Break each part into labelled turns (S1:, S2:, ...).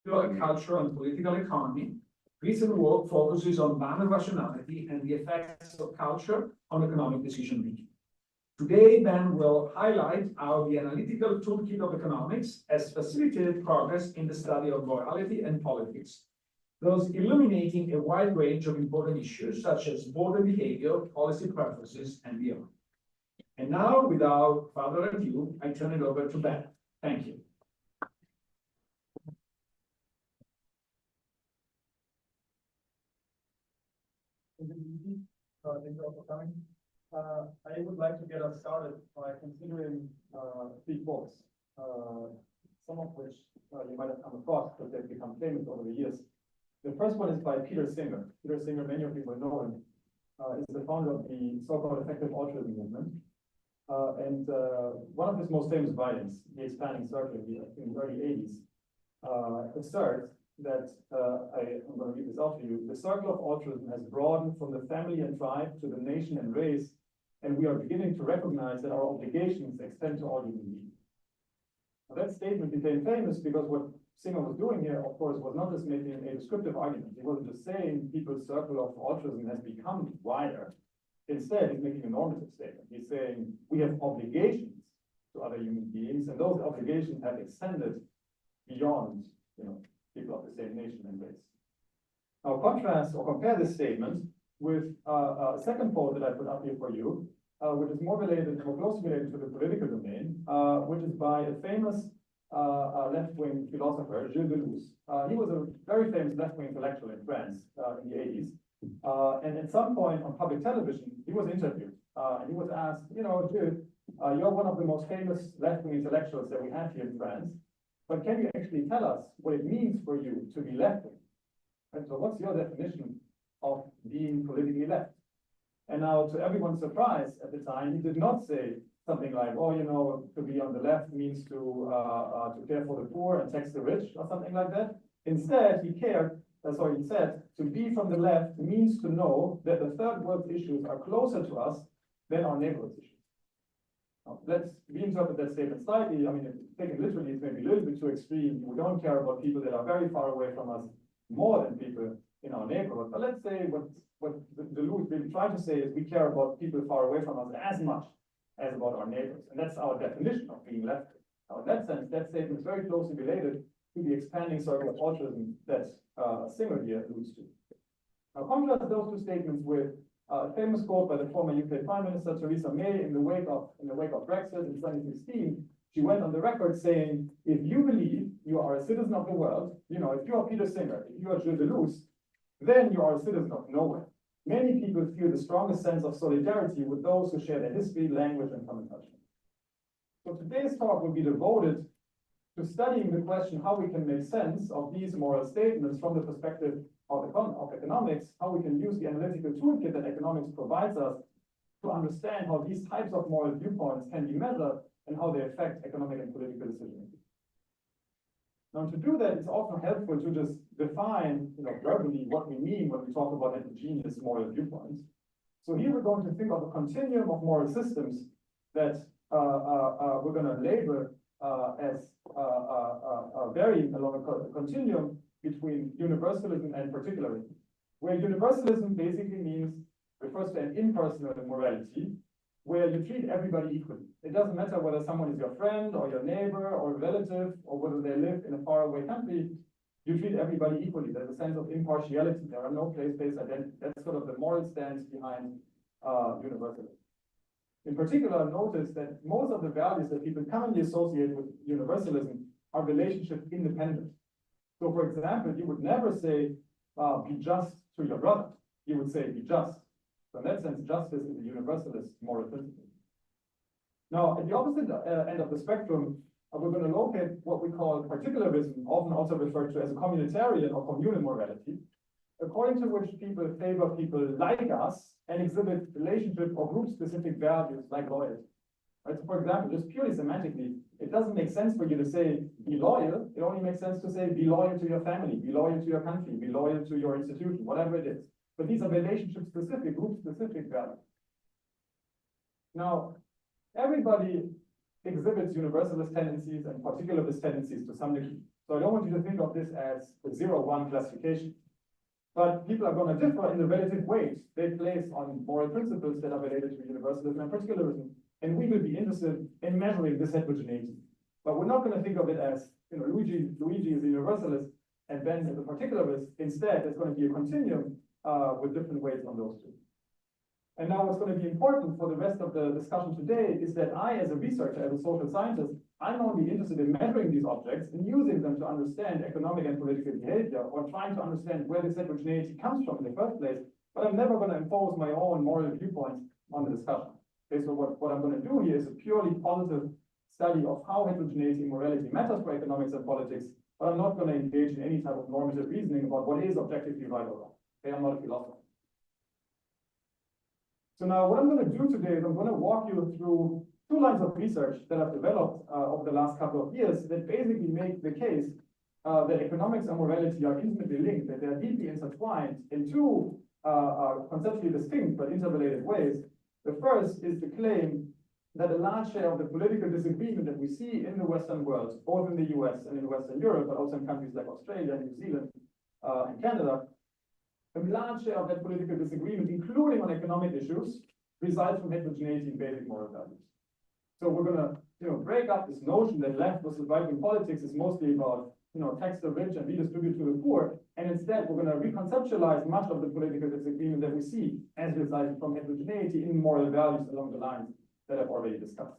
S1: cultural and political economy. Recent work focuses on human rationality and the effects of culture on economic decision making. Today, Ben will highlight how the analytical toolkit of economics has facilitated progress in the study of morality and politics, thus illuminating a wide range of important issues such as border behavior, policy preferences, and beyond. And now, without further ado, I turn it over to Ben. Thank you.
S2: Thank you all for coming. I would like to get us started by considering 3 books, some of which you might have come across because they've become famous over the years. The first one is by Peter Singer. Peter Singer, many of you will know him, is the founder of the so-called effective altruism movement. And one of his most famous writings, The Expanding Circle, in the early 80s, asserts that, I'm going to read this out to you, the circle of altruism has broadened from the family and tribe to the nation and race, and we are beginning to recognize that our obligations extend to all human beings. Now, that statement became famous because what Singer was doing here, of course, was not just making a descriptive argument. He wasn't just saying people's circle of altruism has become wider. Instead, he's making a normative statement. He's saying we have obligations to other human beings, and those obligations have extended beyond, people of the same nation and race. Now, contrast or compare this statement with a second quote that I put up here for you, which is more closely related to the political domain, which is by a famous left-wing philosopher, Gilles Deleuze. He was a very famous left-wing intellectual in France in the 80s. And at some point on public television, he was interviewed. And he was asked, Gilles, you're one of the most famous left-wing intellectuals that we have here in France. But can you actually tell us what it means for you to be left-wing? And so what's your definition of being politically left? And now, to everyone's surprise at the time, he did not say something like, to be on the left means to care for the poor and tax the rich or something like that. Instead, he said, to be from the left means to know that the third world issues are closer to us than our neighborhood issues. Now, let's reinterpret that statement slightly. I mean, taken literally, it's maybe a little bit too extreme. We don't care about people that are very far away from us more than people in our neighborhood. But let's say what Deleuze really tried to say is we care about people far away from us as much as about our neighbors. And that's our definition of being left. Now, in that sense, that statement is very closely related to the expanding circle of altruism that Singer here alludes to. Now, contrast those 2 statements with a famous quote by the former UK Prime Minister Theresa May in the wake of Brexit in 2016. She went on the record saying, if you believe you are a citizen of the world, if you are Peter Singer, if you are Gilles Deleuze, then you are a citizen of nowhere. Many people feel the strongest sense of solidarity with those who share their history, language, and common culture. So today's talk will be devoted to studying the question how we can make sense of these moral statements from the perspective of economics, how we can use the analytical toolkit that economics provides us to understand how these types of moral viewpoints can be measured and how they affect economic and political decision-making. Now, to do that, it's often helpful to just define, verbally what we mean when we talk about heterogeneous moral viewpoints. So here we're going to think of a continuum of moral systems that we're going to label as varying along a continuum between universalism and particularism, where universalism basically refers to an impersonal morality, where you treat everybody equally. It doesn't matter whether someone is your friend or your neighbor or a relative or whether they live in a faraway country, you treat everybody equally. There's a sense of impartiality. There are no place-based identities. That's sort of the moral stance behind universalism. In particular, notice that most of the values that people commonly associate with universalism are relationship independent. So, for example, you would never say, be just to your brother. You would say, be just. So in that sense, justice is a universalist moral principle. Now, at the opposite end of the spectrum, we're going to locate what we call particularism, often also referred to as a communitarian or communal morality, according to which people favor people like us and exhibit relationship or group-specific values like loyalty. Right? So, for example, just purely semantically, it doesn't make sense for you to say be loyal. It only makes sense to say be loyal to your family, be loyal to your country, be loyal to your institution, whatever it is. But these are relationship-specific, group-specific values. Now, everybody exhibits universalist tendencies and particularist tendencies to some degree. So I don't want you to think of this as a 0-1 classification. But people are going to differ in the relative weight they place on moral principles that are related to universalism and particularism. And we will be interested in measuring this heterogeneity. But we're not going to think of it as, Luigi is a universalist and Ben is a particularist. Instead, there's going to be a continuum with different weights on those two. And now what's going to be important for the rest of the discussion today is that I, as a researcher, as a social scientist, I'm only interested in measuring these objects and using them to understand economic and political behavior, or trying to understand where this heterogeneity comes from in the first place. But I'm never going to impose my own moral viewpoints on the discussion. Okay, so what I'm going to do here is a purely positive study of how heterogeneity and morality matters for economics and politics, but I'm not going to engage in any type of normative reasoning about what is objectively right or wrong. Okay, I'm not a philosopher. So now what I'm going to do today is I'm going to walk you through two lines of research that I've developed over the last couple of years that basically make the case that economics and morality are intimately linked, that they're deeply intertwined in two conceptually distinct but interrelated ways. The first is the claim that a large share of the political disagreement that we see in the Western world, both in the US and in Western Europe, but also in countries like Australia, New Zealand, and Canada, a large share of that political disagreement, including on economic issues, resides from heterogeneity in basic moral values. So we're going to, break up this notion that left versus right in politics is mostly about, tax the rich and redistribute to the poor, and instead we're going to reconceptualize much of the political disagreement that we see as residing from heterogeneity in moral values along the lines that I've already discussed.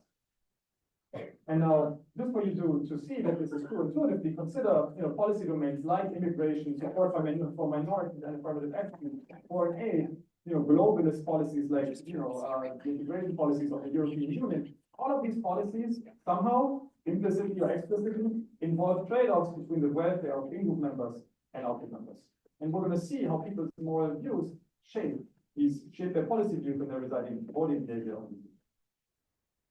S2: And now, just for you to see that this is true intuitively, consider policy domains like immigration, support for minorities and affirmative action, foreign aid, globalist policies like the integration policies of the European Union. All of these policies somehow, implicitly or explicitly, involve trade-offs between the welfare of in-group members and out-group members. And we're going to see how people's moral views shape their policy views when they're residing in voting behavior.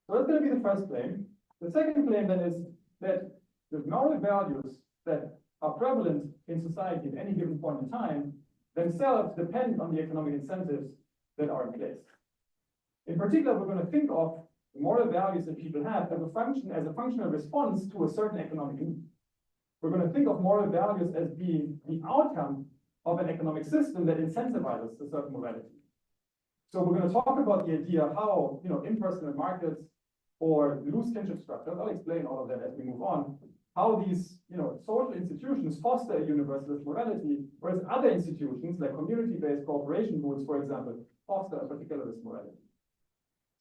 S2: So that's going to be the first claim. The second claim then is that the moral values that are prevalent in society at any given point in time themselves depend on the economic incentives that are in place. In particular, we're going to think of the moral values that people have as a functional response to a certain economic need. We're going to think of moral values as being the outcome of an economic system that incentivizes a certain morality. So we're going to talk about the idea of how impersonal markets or loose kinship structures, I'll explain all of that as we move on, how these social institutions foster a universalist morality, whereas other institutions like community-based cooperation rules, for example, foster a particularist morality.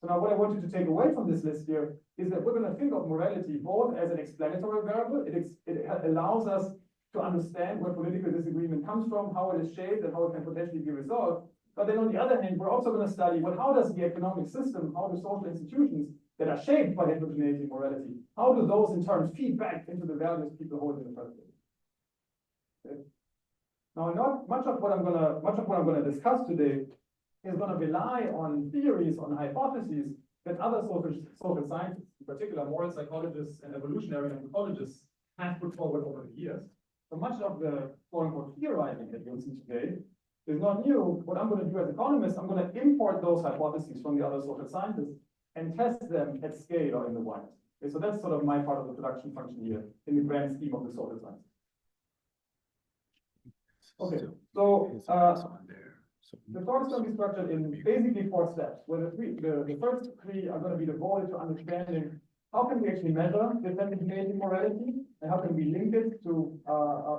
S2: So now what I want you to take away from this list here is that we're going to think of morality both as an explanatory variable. It allows us to understand where political disagreement comes from, how it is shaped, and how it can potentially be resolved. But then on the other hand, we're also going to study, well, how does the economic system, how do social institutions that are shaped by heterogeneity and morality, how do those in turn feed back into the values people hold in the first place? Okay. Now, not much of what I'm going to discuss today is going to rely on theories, on hypotheses that other social scientists, in particular moral psychologists and evolutionary anthropologists, have put forward over the years. So much of the quote-unquote theorizing that you'll see today is not new. What I'm going to do as economist, I'm going to import those hypotheses from the other social scientists and test them at scale or in the wild. Okay, so that's sort of my part of the production function here in the grand scheme of the social science. Okay, so the talk is going to be structured in basically 4 steps, where the first 3 are going to be devoted to understanding how can we actually measure this heterogeneity in morality, and how can we link it to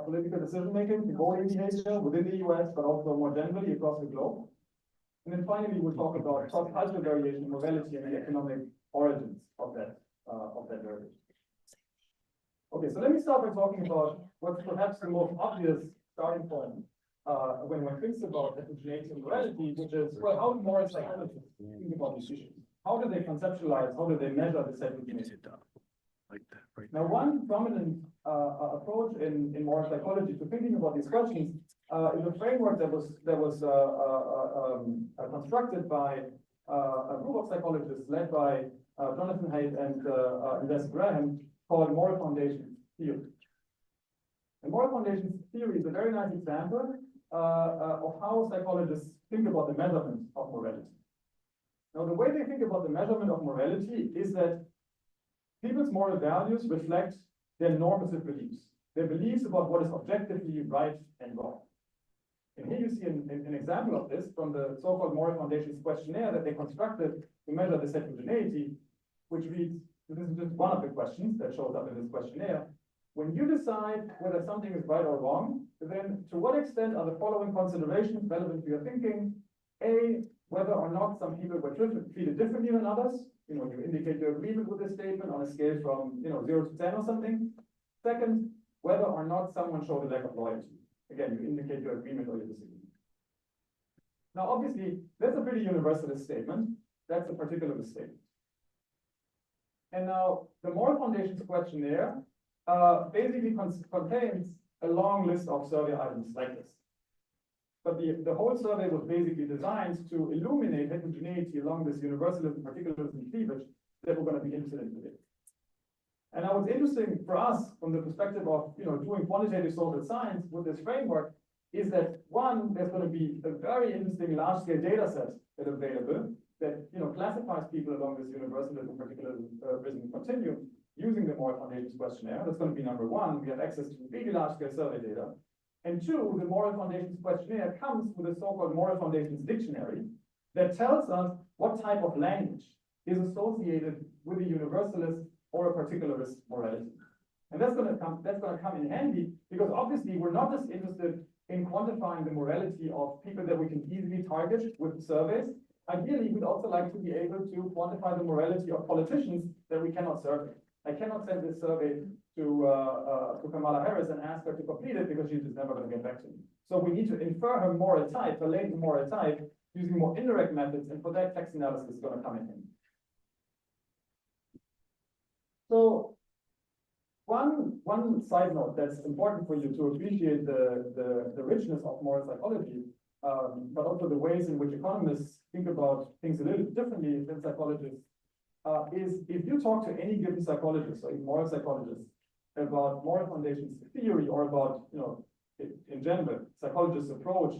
S2: political decision-making, to voting behavior within the US, but also more generally across the globe. And then finally, we'll talk about cross-cultural variation in morality and the economic origins of that variation. Okay, so let me start by talking about what's perhaps the most obvious starting point when one thinks about heterogeneity and morality, which is, well, how do moral psychologists think about these issues? How do they conceptualize, how do they measure this heterogeneity? Now, one prominent approach in moral psychology to thinking about these questions is a framework that was constructed by a group of psychologists led by Jonathan Haidt and Les Graham, called moral foundation theory. And moral foundation theory is a very nice example of how psychologists think about the measurement of morality. Now, the way they think about the measurement of morality is that people's moral values reflect their normative beliefs. their beliefs about what is objectively right and wrong. And here you see an example of this from the so-called Moral Foundations questionnaire that they constructed to measure this heterogeneity, which reads, so this is just one of the questions that shows up in this questionnaire. When you decide whether something is right or wrong, then to what extent are the following considerations relevant to your thinking? A, whether or not some people were treated differently than others. You know, you indicate your agreement with this statement on a scale from 0 to 10 or something. Second, whether or not someone showed a lack of loyalty. Again, you indicate your agreement or your disagreement. Now, obviously, that's a pretty universalist statement. That's a particularist statement. And now, the Moral Foundations questionnaire basically contains a long list of survey items like this. But the whole survey was basically designed to illuminate heterogeneity along this universalism, particularism, cleavage that we're going to be interested in today. And now what's interesting for us from the perspective of doing quantitative social science with this framework is that one, there's going to be a very interesting large-scale data set that is available that classifies people along this universalism, particularism continuum using the Moral Foundations questionnaire. That's going to be number one. We have access to really large-scale survey data. And two, the Moral Foundations questionnaire comes with a so-called Moral Foundations dictionary that tells us what type of language is associated with a universalist or a particularist morality. And that's going to come in handy because obviously we're not just interested in quantifying the morality of people that we can easily target with surveys. Ideally, we'd also like to be able to quantify the morality of politicians that we cannot survey. I cannot send this survey to Kamala Harris and ask her to complete it because she's just never going to get back to me. So we need to infer her moral type, her latent moral type, using more indirect methods, and for that, text analysis is going to come in handy. So one side note that's important for you to appreciate the richness of moral psychology, but also the ways in which economists think about things a little bit differently than psychologists, is if you talk to any given psychologist or even moral psychologist about moral foundations theory or about, in general, psychologists' approach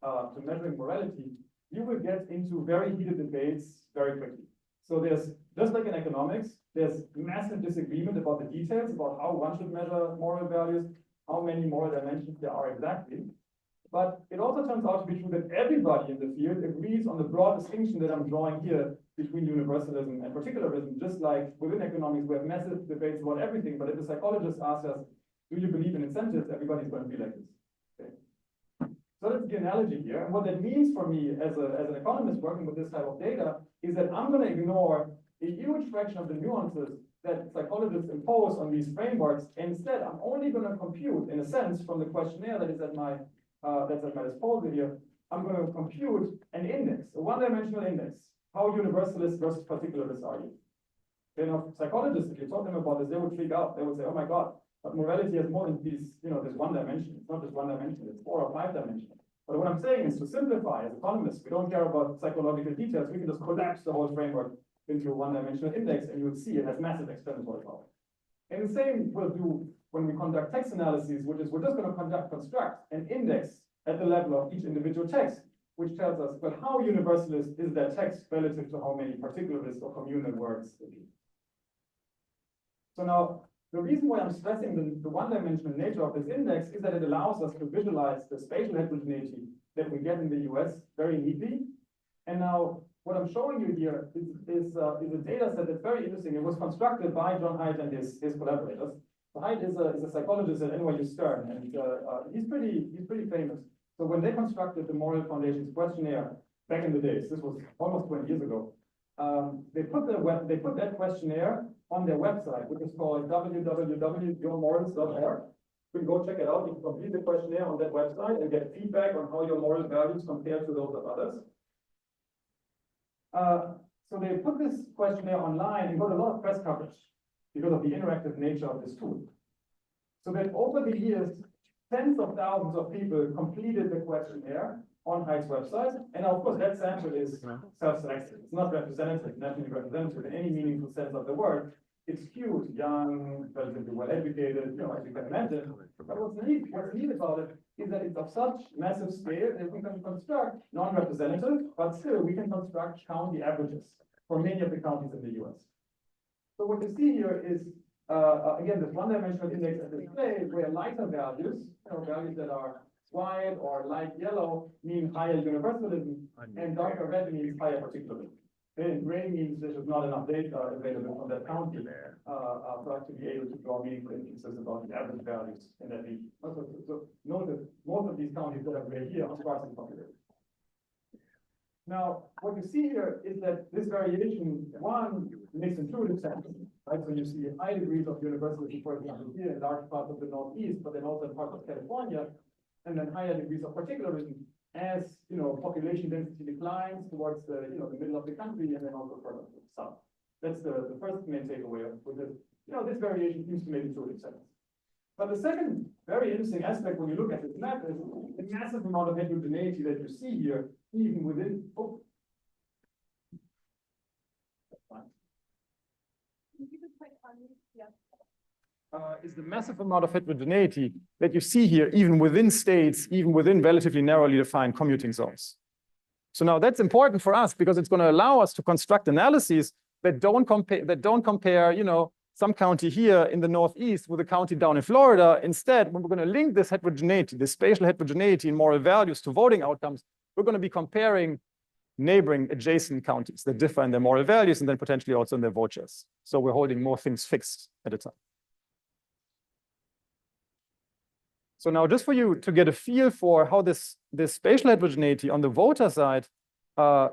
S2: to measuring morality, you will get into very heated debates very quickly. So there's, just like in economics, there's massive disagreement about the details, about how one should measure moral values, how many moral dimensions there are exactly. But it also turns out to be true that everybody in the field agrees on the broad distinction that I'm drawing here between universalism and particularism. Just like within economics, we have massive debates about everything, but if a psychologist asks us, do you believe in incentives, everybody's going to be like this. Okay. So that's the analogy here. And what that means for me as an economist working with this type of data is that I'm going to ignore a huge fraction of the nuances that psychologists impose on these frameworks. And instead, I'm only going to compute, in a sense, from the questionnaire that is at my disposal here, I'm going to compute an index, a one-dimensional index. How universalist versus particularist are you? Psychologists, if you talk to them about this, they would freak out. They would say, oh my God, but morality has more than these, this one dimension. It's not just one dimension, it's 4 or 5 dimensional. But what I'm saying is to simplify, as economists, we don't care about psychological details. We can just collapse the whole framework into a one-dimensional index, and you'll see it has massive explanatory power. And the same we'll do when we conduct text analyses, which is we're just going to construct an index at the level of each individual text, which tells us, well, how universalist is that text relative to how many particularist or communal words it is. So now, the reason why I'm stressing the one-dimensional nature of this index is that it allows us to visualize the spatial heterogeneity that we get in the US very neatly. And now, what I'm showing you here is a data set that's very interesting. It was constructed by John Haidt and his collaborators. So Haidt is a psychologist at NYU Stern, and he's pretty famous. So when they constructed the Moral Foundations questionnaire back in the days, this was almost 20 years ago, they put that questionnaire on their website, which is called www.yourmorals.org. You can go check it out. You can complete the questionnaire on that website and get feedback on how your moral values compare to those of others. So they put this questionnaire online and got a lot of press coverage because of the interactive nature of this tool. So that over the years, tens of thousands of people completed the questionnaire on Haidt's website. And of course, that sample is self-selected. It's not representative, nationally representative in any meaningful sense of the word. It's skewed, young, relatively well-educated, as you can imagine. But what's neat about it is that it's of such massive scale that we can construct non-representative, but still we can construct county averages for many of the counties in the US. So what you see here is again, this one-dimensional index at display where lighter values, values that are white or light yellow mean higher universalism, and darker red means higher particularism. And gray means there's not enough data available from that county for us to be able to draw meaningful inferences about the average values in that region. So notice most of these counties that are gray here are sparsely populated. Now, what you see here is that this variation, one, makes intuitive sense, right? So you see high degrees of universalism, for example, here in large parts of the Northeast, but then also in parts of California, and then higher degrees of particularism as, population density declines towards the, the middle of the country, and then also further to the south. That's the first main takeaway with this. This variation seems to make intuitive sense. But the second very interesting aspect when you look at this map is the massive amount of heterogeneity that you see here, even within. Oh. That's fine. Is the massive amount of heterogeneity that you see here, even within states, even within relatively narrowly defined commuting zones. So now that's important for us because it's going to allow us to construct analyses that don't compare, some county here in the Northeast with a county down in Florida. Instead, when we're going to link this heterogeneity, this spatial heterogeneity in moral values to voting outcomes, we're going to be comparing neighboring adjacent counties that differ in their moral values and then potentially also in their vote shares. So we're holding more things fixed at a time. So now just for you to get a feel for how this spatial heterogeneity on the voter side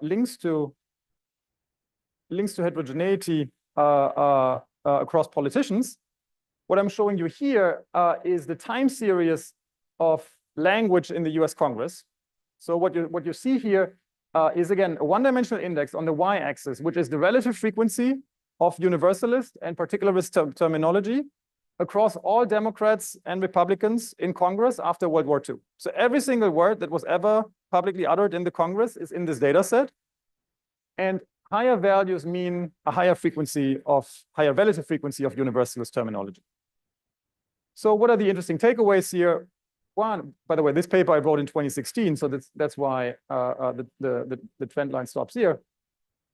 S2: links to heterogeneity across politicians, what I'm showing you here is the time series of language in the US Congress. So what you see here is, again, a one-dimensional index on the y-axis, which is the relative frequency of universalist and particularist terminology across all Democrats and Republicans in Congress after World War II. So every single word that was ever publicly uttered in the Congress is in this data set. And higher values mean a higher relative frequency of universalist terminology. So what are the interesting takeaways here? One, by the way, this paper I wrote in 2016, so that's why the trend line stops here.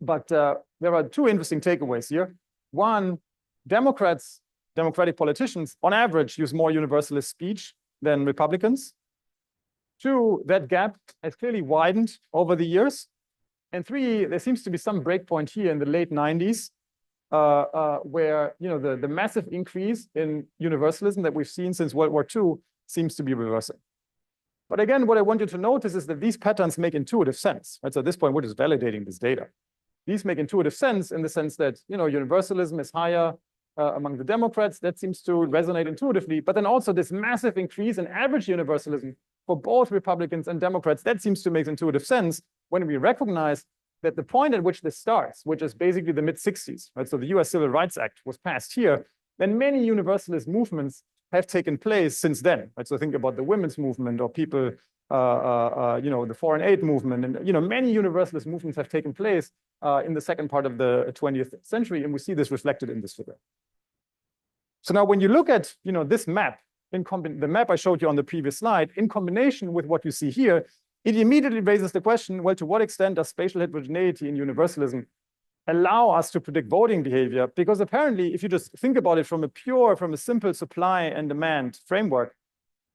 S2: But there are two interesting takeaways here. One, Democratic politicians, on average, use more universalist speech than Republicans. Two, that gap has clearly widened over the years. And three, there seems to be some breakpoint here in the late 90s where the massive increase in universalism that we've seen since World War II seems to be reversing. But again, what I want you to notice is that these patterns make intuitive sense. Right? So at this point, we're just validating this data. These make intuitive sense in the sense that universalism is higher among the Democrats. That seems to resonate intuitively. But then also this massive increase in average universalism for both Republicans and Democrats, that seems to make intuitive sense when we recognize that the point at which this starts, which is basically the mid-60s, right? So the US Civil Rights Act was passed here, then many universalist movements have taken place since then, right? So think about the women's movement or people, the foreign aid movement, and many universalist movements have taken place in the second part of the 20th century, and we see this reflected in this figure. So now when you look at this map, the map I showed you on the previous slide, in combination with what you see here, it immediately raises the question, well, to what extent does spatial heterogeneity in universalism allow us to predict voting behavior? Because apparently, if you just think about it from a simple supply and demand framework,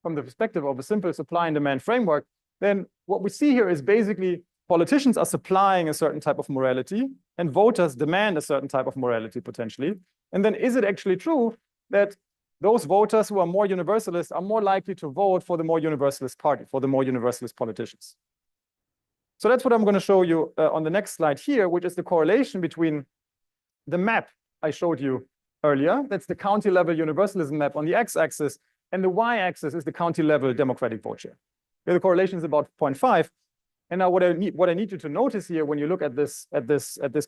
S2: from the perspective of a simple supply and demand framework, then what we see here is basically politicians are supplying a certain type of morality and voters demand a certain type of morality potentially. And then is it actually true that those voters who are more universalist are more likely to vote for the more universalist party, for the more universalist politicians? So that's what I'm going to show you on the next slide here, which is the correlation between the map I showed you earlier. That's the county level universalism map on the x-axis, and the y-axis is the county level democratic vote share. Here the correlation is about 0.5. And now what I need you to notice here when you look at this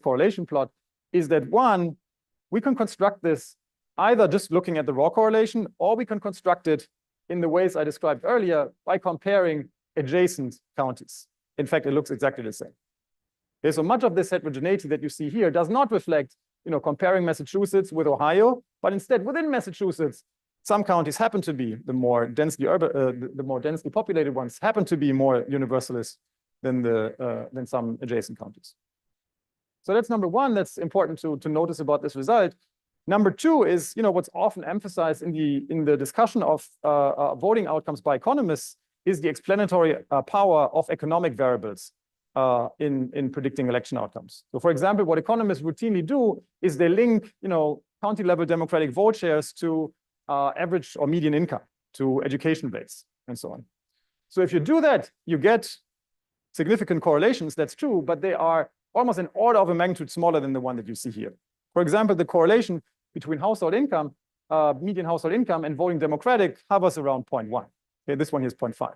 S2: correlation plot is that one, we can construct this either just looking at the raw correlation, or we can construct it in the ways I described earlier by comparing adjacent counties. In fact, it looks exactly the same. Okay, so much of this heterogeneity that you see here does not reflect, comparing Massachusetts with Ohio, but instead within Massachusetts, some counties happen to be the more densely populated ones happen to be more universalist than some adjacent counties. So that's number one. That's important to notice about this result.
S3: Number two is, what's often emphasized in the discussion of voting outcomes by economists is the explanatory power of economic variables in predicting election outcomes. So, for example, what economists routinely do is they link, county-level democratic vote shares to average or median income, to education rates, and so on. So if you do that, you get significant correlations. That's true, but they are almost an order of a magnitude smaller than the one that you see here. For example, the correlation between household income, median household income, and voting Democratic hovers around 0.1. Okay, this one here is 0.5.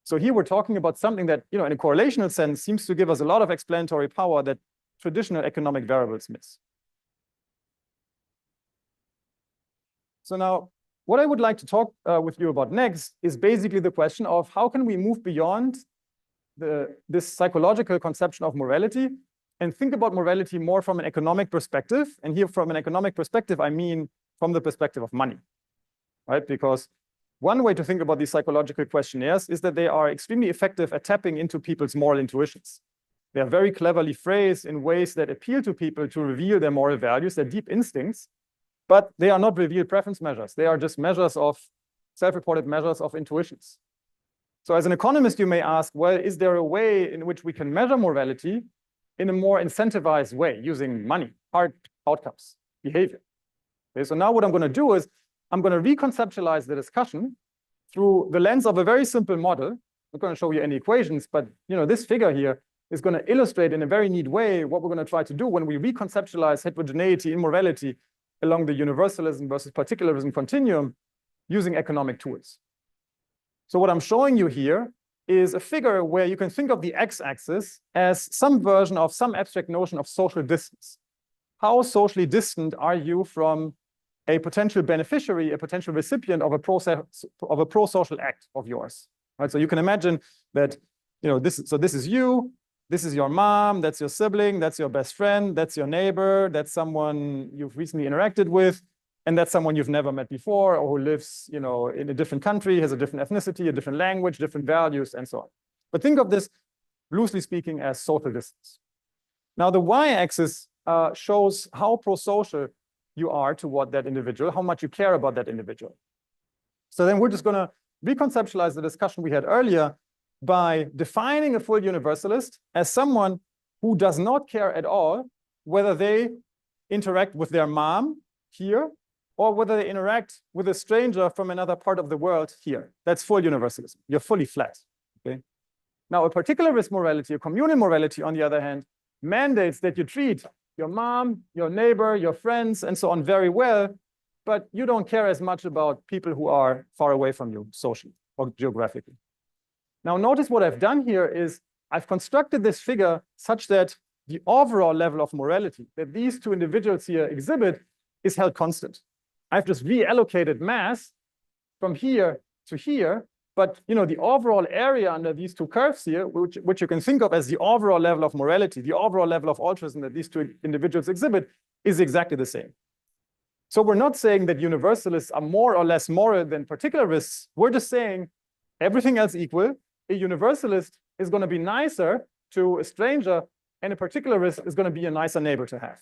S3: So here we're talking about something that, in a correlational sense, seems to give us a lot of explanatory power that traditional economic variables miss. So now, what I would like to talk with you about next is basically the question of how can we move beyond this psychological conception of morality and think about morality more from an economic perspective. And here, from an economic perspective, I mean from the perspective of money, right? Because one way to think about these psychological questionnaires is that they are extremely effective at tapping into people's moral intuitions. They are very cleverly phrased in ways that appeal to people to reveal their moral values, their deep instincts, but they are not revealed preference measures. They are just measures of self-reported measures of intuitions. So as an economist, you may ask, well, is there a way in which we can measure morality in a more incentivized way using money, hard outcomes, behavior? Okay, so now what I'm going to do is I'm going to reconceptualize the discussion through the lens of a very simple model. I'm not going to show you any equations, but this figure here is going to illustrate in a very neat way what we're going to try to do when we reconceptualize heterogeneity in morality along the universalism versus particularism continuum using economic tools. So what I'm showing you here is a figure where you can think of the x-axis as some version of some abstract notion of social distance. How socially distant are you from a potential beneficiary, a potential recipient of a pro-social act of yours? Right? So you can imagine that, this is you, this is your mom, that's your sibling, that's your best friend, that's your neighbor, that's someone you've recently interacted with, and that's someone you've never met before or who lives, in a different country, has a different ethnicity, a different language, different values, and so on. But think of this, loosely speaking, as social distance. Now, the y-axis shows how pro-social you are toward that individual, how much you care about that individual. So then we're just going to reconceptualize the discussion we had earlier by defining a full universalist as someone who does not care at all whether they interact with their mom here or whether they interact with a stranger from another part of the world here. That's full universalism. You're fully flat. Okay? Now, a particularist morality, a communal morality, on the other hand, mandates that you treat your mom, your neighbor, your friends, and so on very well, but you don't care as much about people who are far away from you socially or geographically. Now, notice what I've done here is I've constructed this figure such that the overall level of morality that these two individuals here exhibit is held constant. I've just reallocated mass from here to here, but the overall area under these two curves here, which you can think of as the overall level of morality, the overall level of altruism that these two individuals exhibit, is exactly the same. So we're not saying that universalists are more or less moral than particularists. We're just saying everything else equal, a universalist is going to be nicer to a stranger, and a particularist is going to be a nicer neighbor to have.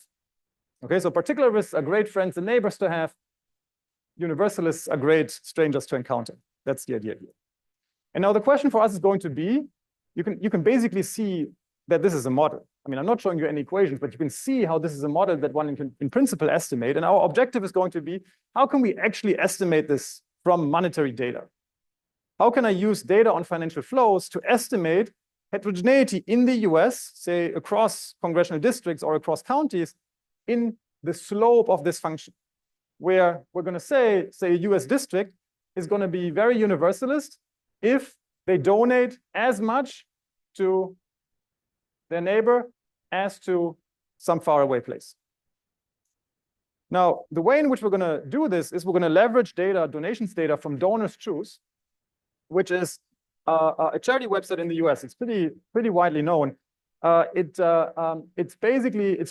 S3: Okay, so particularists are great friends and neighbors to have. Universalists are great strangers to encounter. That's the idea here. And now the question for us is going to be, you can basically see that this is a model. I mean, I'm not showing you any equations, but you can see how this is a model that one can, in principle, estimate. And our objective is going to be, how can we actually estimate this from monetary data? How can I use data on financial flows to estimate heterogeneity in the US, say across congressional districts or across counties, in the slope of this function, where we're going to say a US district is going to be very universalist if they donate as much to their neighbor as to some faraway place. Now, the way in which we're going to do this is we're going to leverage data, donations data from Donors Choose, which is a charity website in the US. It's pretty widely known. It's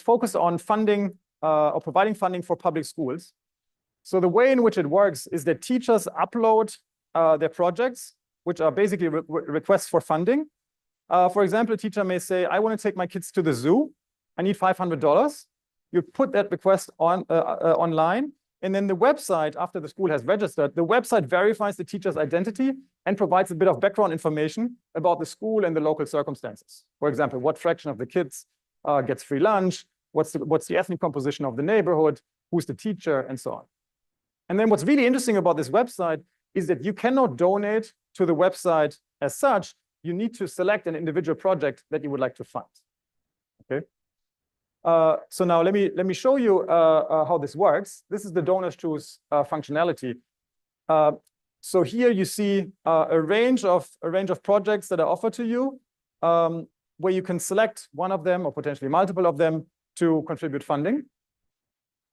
S3: focused on funding or providing funding for public schools. So the way in which it works is that teachers upload their projects, which are basically requests for funding. For example, a teacher may say, I want to take my kids to the zoo. I need $500. you put that request on online, and then the website, after the school has registered, the website verifies the teacher's identity and provides a bit of background information about the school and the local circumstances. For example, what fraction of the kids gets free lunch, what's the ethnic composition of the neighborhood, who's the teacher, and so on. And then what's really interesting about this website is that you cannot donate to the website as such. You need to select an individual project that you would like to fund. Okay. So now let me show you how this works. This is the donors choose functionality. So here you see a range of projects that are offered to you, where you can select one of them or potentially multiple of them to contribute funding.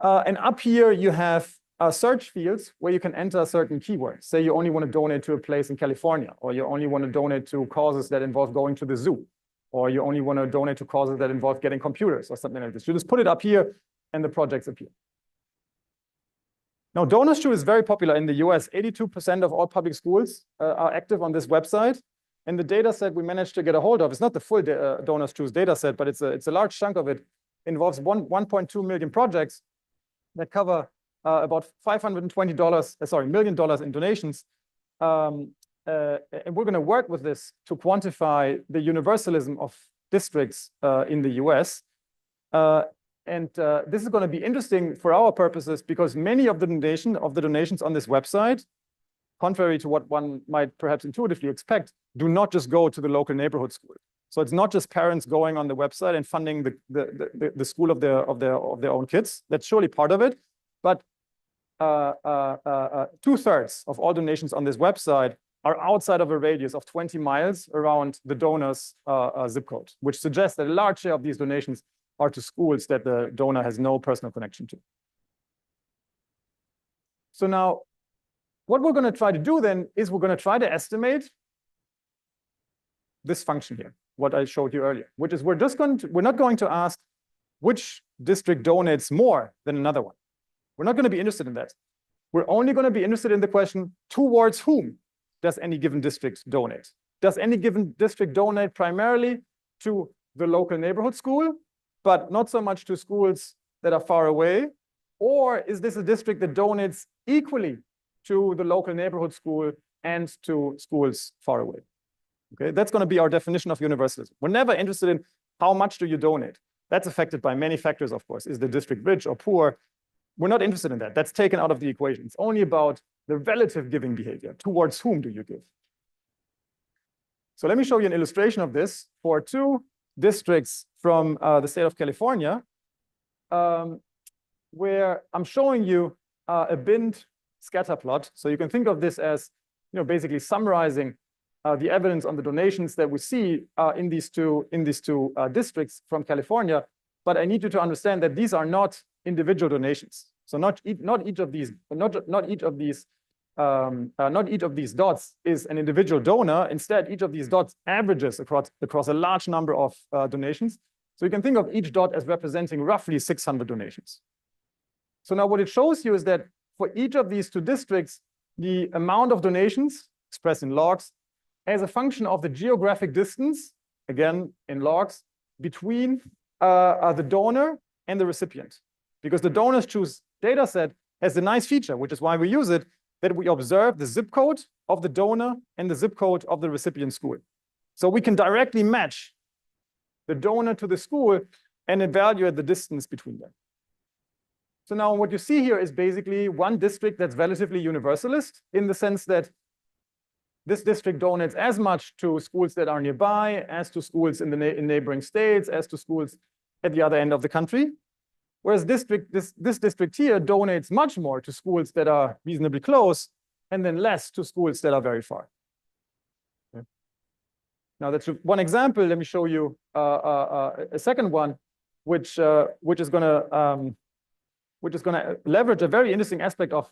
S3: And up here you have search fields where you can enter certain keywords. Say you only want to donate to a place in California, or you only want to donate to causes that involve going to the zoo, or you only want to donate to causes that involve getting computers or something like this. You just put it up here and the projects appear. Now, Donors Choose is very popular in the US. 82% of all public schools are active on this website. And the data set we managed to get a hold of, it's not the full Donors Choose data set, but it's a large chunk of it, involves 1.2 million projects that cover about $520 million in donations. And we're going to work with this to quantify the universalism of districts in the US. This is going to be interesting for our purposes because many of the donations on this website, contrary to what one might perhaps intuitively expect, do not just go to the local neighborhood school. So it's not just parents going on the website and funding the school of their own kids. That's surely part of it, but 2/3 of all donations on this website are outside of a radius of 20 miles around the donor's zip code, which suggests that a large share of these donations are to schools that the donor has no personal connection to. So now, what we're going to try to do then is we're going to try to estimate this function here, what I showed you earlier, which is we're not going to ask which district donates more than another one. We're not going to be interested in that. We're only going to be interested in the question, towards whom does any given district donate? Does any given district donate primarily to the local neighborhood school, but not so much to schools that are far away? Or is this a district that donates equally to the local neighborhood school and to schools far away? Okay, that's going to be our definition of universalism. We're never interested in how much do you donate. That's affected by many factors, of course. Is the district rich or poor? We're not interested in that. That's taken out of the equation. It's only about the relative giving behavior. Towards whom do you give? So let me show you an illustration of this for two districts from the state of California, where I'm showing you a binned scatter plot. So you can think of this as, basically summarizing the evidence on the donations that we see in these two districts from California. But I need you to understand that these are not individual donations. So not each of these dots is an individual donor. Instead, each of these dots averages across a large number of donations. So you can think of each dot as representing roughly 600 donations. So now what it shows you is that for each of these two districts, the amount of donations expressed in logs as a function of the geographic distance, again in logs, between the donor and the recipient. Because the Donors Choose data set has the nice feature, which is why we use it, that we observe the zip code of the donor and the zip code of the recipient school. So we can directly match the donor to the school and evaluate the distance between them. So now what you see here is basically one district that's relatively universalist in the sense that this district donates as much to schools that are nearby, as to schools in neighboring states, as to schools at the other end of the country. Whereas this district here donates much more to schools that are reasonably close, and then less to schools that are very far. Okay. Now that's one example. Let me show you a second one, which is going to leverage a very interesting aspect of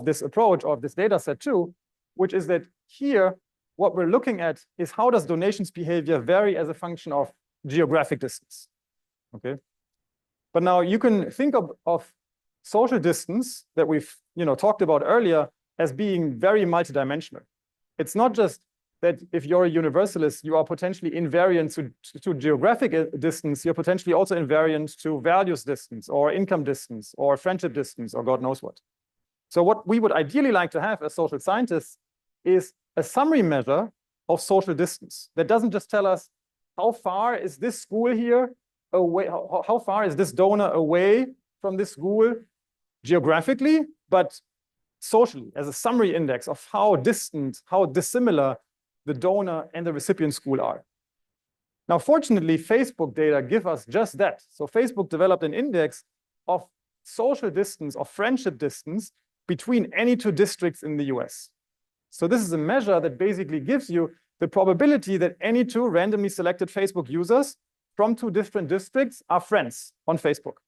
S3: this approach, or of this data set too, which is that here what we're looking at is how does donations behavior vary as a function of geographic distance. Okay. But now you can think of social distance that we've talked about earlier as being very multidimensional. It's not just that if you're a universalist, you are potentially invariant to geographic distance. You're potentially also invariant to values distance or income distance or friendship distance or God knows what. So what we would ideally like to have as social scientists is a summary measure of social distance that doesn't just tell us how far is this school here away, how far is this donor away from this school geographically, but socially as a summary index of how distant, how dissimilar the donor and the recipient school are. Now, fortunately, Facebook data give us just that. So Facebook developed an index of social distance, of friendship distance between any two districts in the US. So this is a measure that basically gives you the probability that any two randomly selected Facebook users from two different districts are friends on Facebook.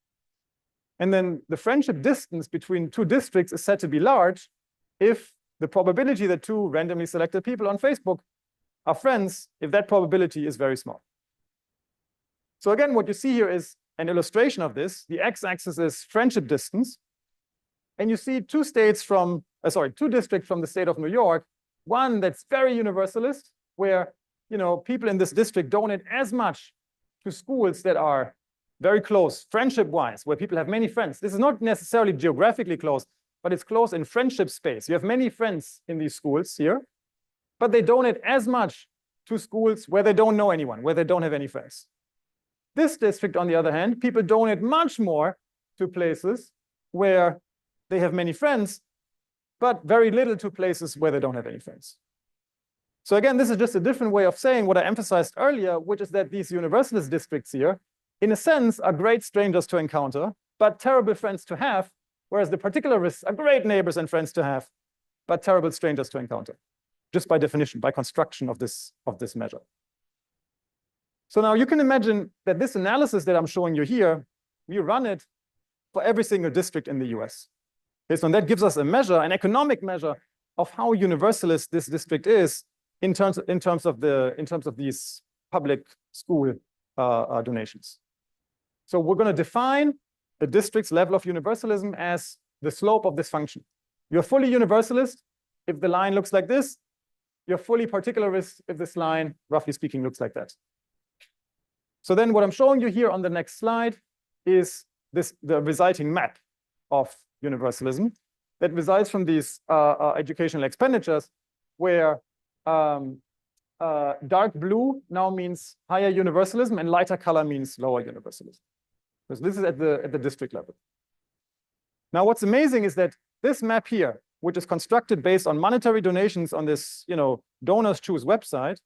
S3: And then the friendship distance between two districts is said to be large if the probability that two randomly selected people on Facebook are friends, if that probability is very small. So again, what you see here is an illustration of this. The x-axis is friendship distance. And you see two districts from the state of New York, one that's very universalist, where people in this district donate as much to schools that are very close, friendship-wise, where people have many friends. This is not necessarily geographically close, but it's close in friendship space. You have many friends in these schools here, but they donate as much to schools where they don't know anyone, where they don't have any friends. This district, on the other hand, people donate much more to places where they have many friends, but very little to places where they don't have any friends. So again, this is just a different way of saying what I emphasized earlier, which is that these universalist districts here, in a sense, are great strangers to encounter, but terrible friends to have, whereas the particularists are great neighbors and friends to have, but terrible strangers to encounter, just by definition, by construction of this measure. So now you can imagine that this analysis that I'm showing you here, we run it for every single district in the US. Okay, so that gives us a measure, an economic measure of how universalist this district is in terms of these public school donations. So we're going to define the district's level of universalism as the slope of this function. You're fully universalist if the line looks like this. You're fully particularist if this line, roughly speaking, looks like that. So then what I'm showing you here on the next slide is the resulting map of universalism that results from these educational expenditures, where dark blue now means higher universalism and lighter color means lower universalism. So this is at the district level. Now, what's amazing is that this map here, which is constructed based on monetary donations on this, Donors Choose website,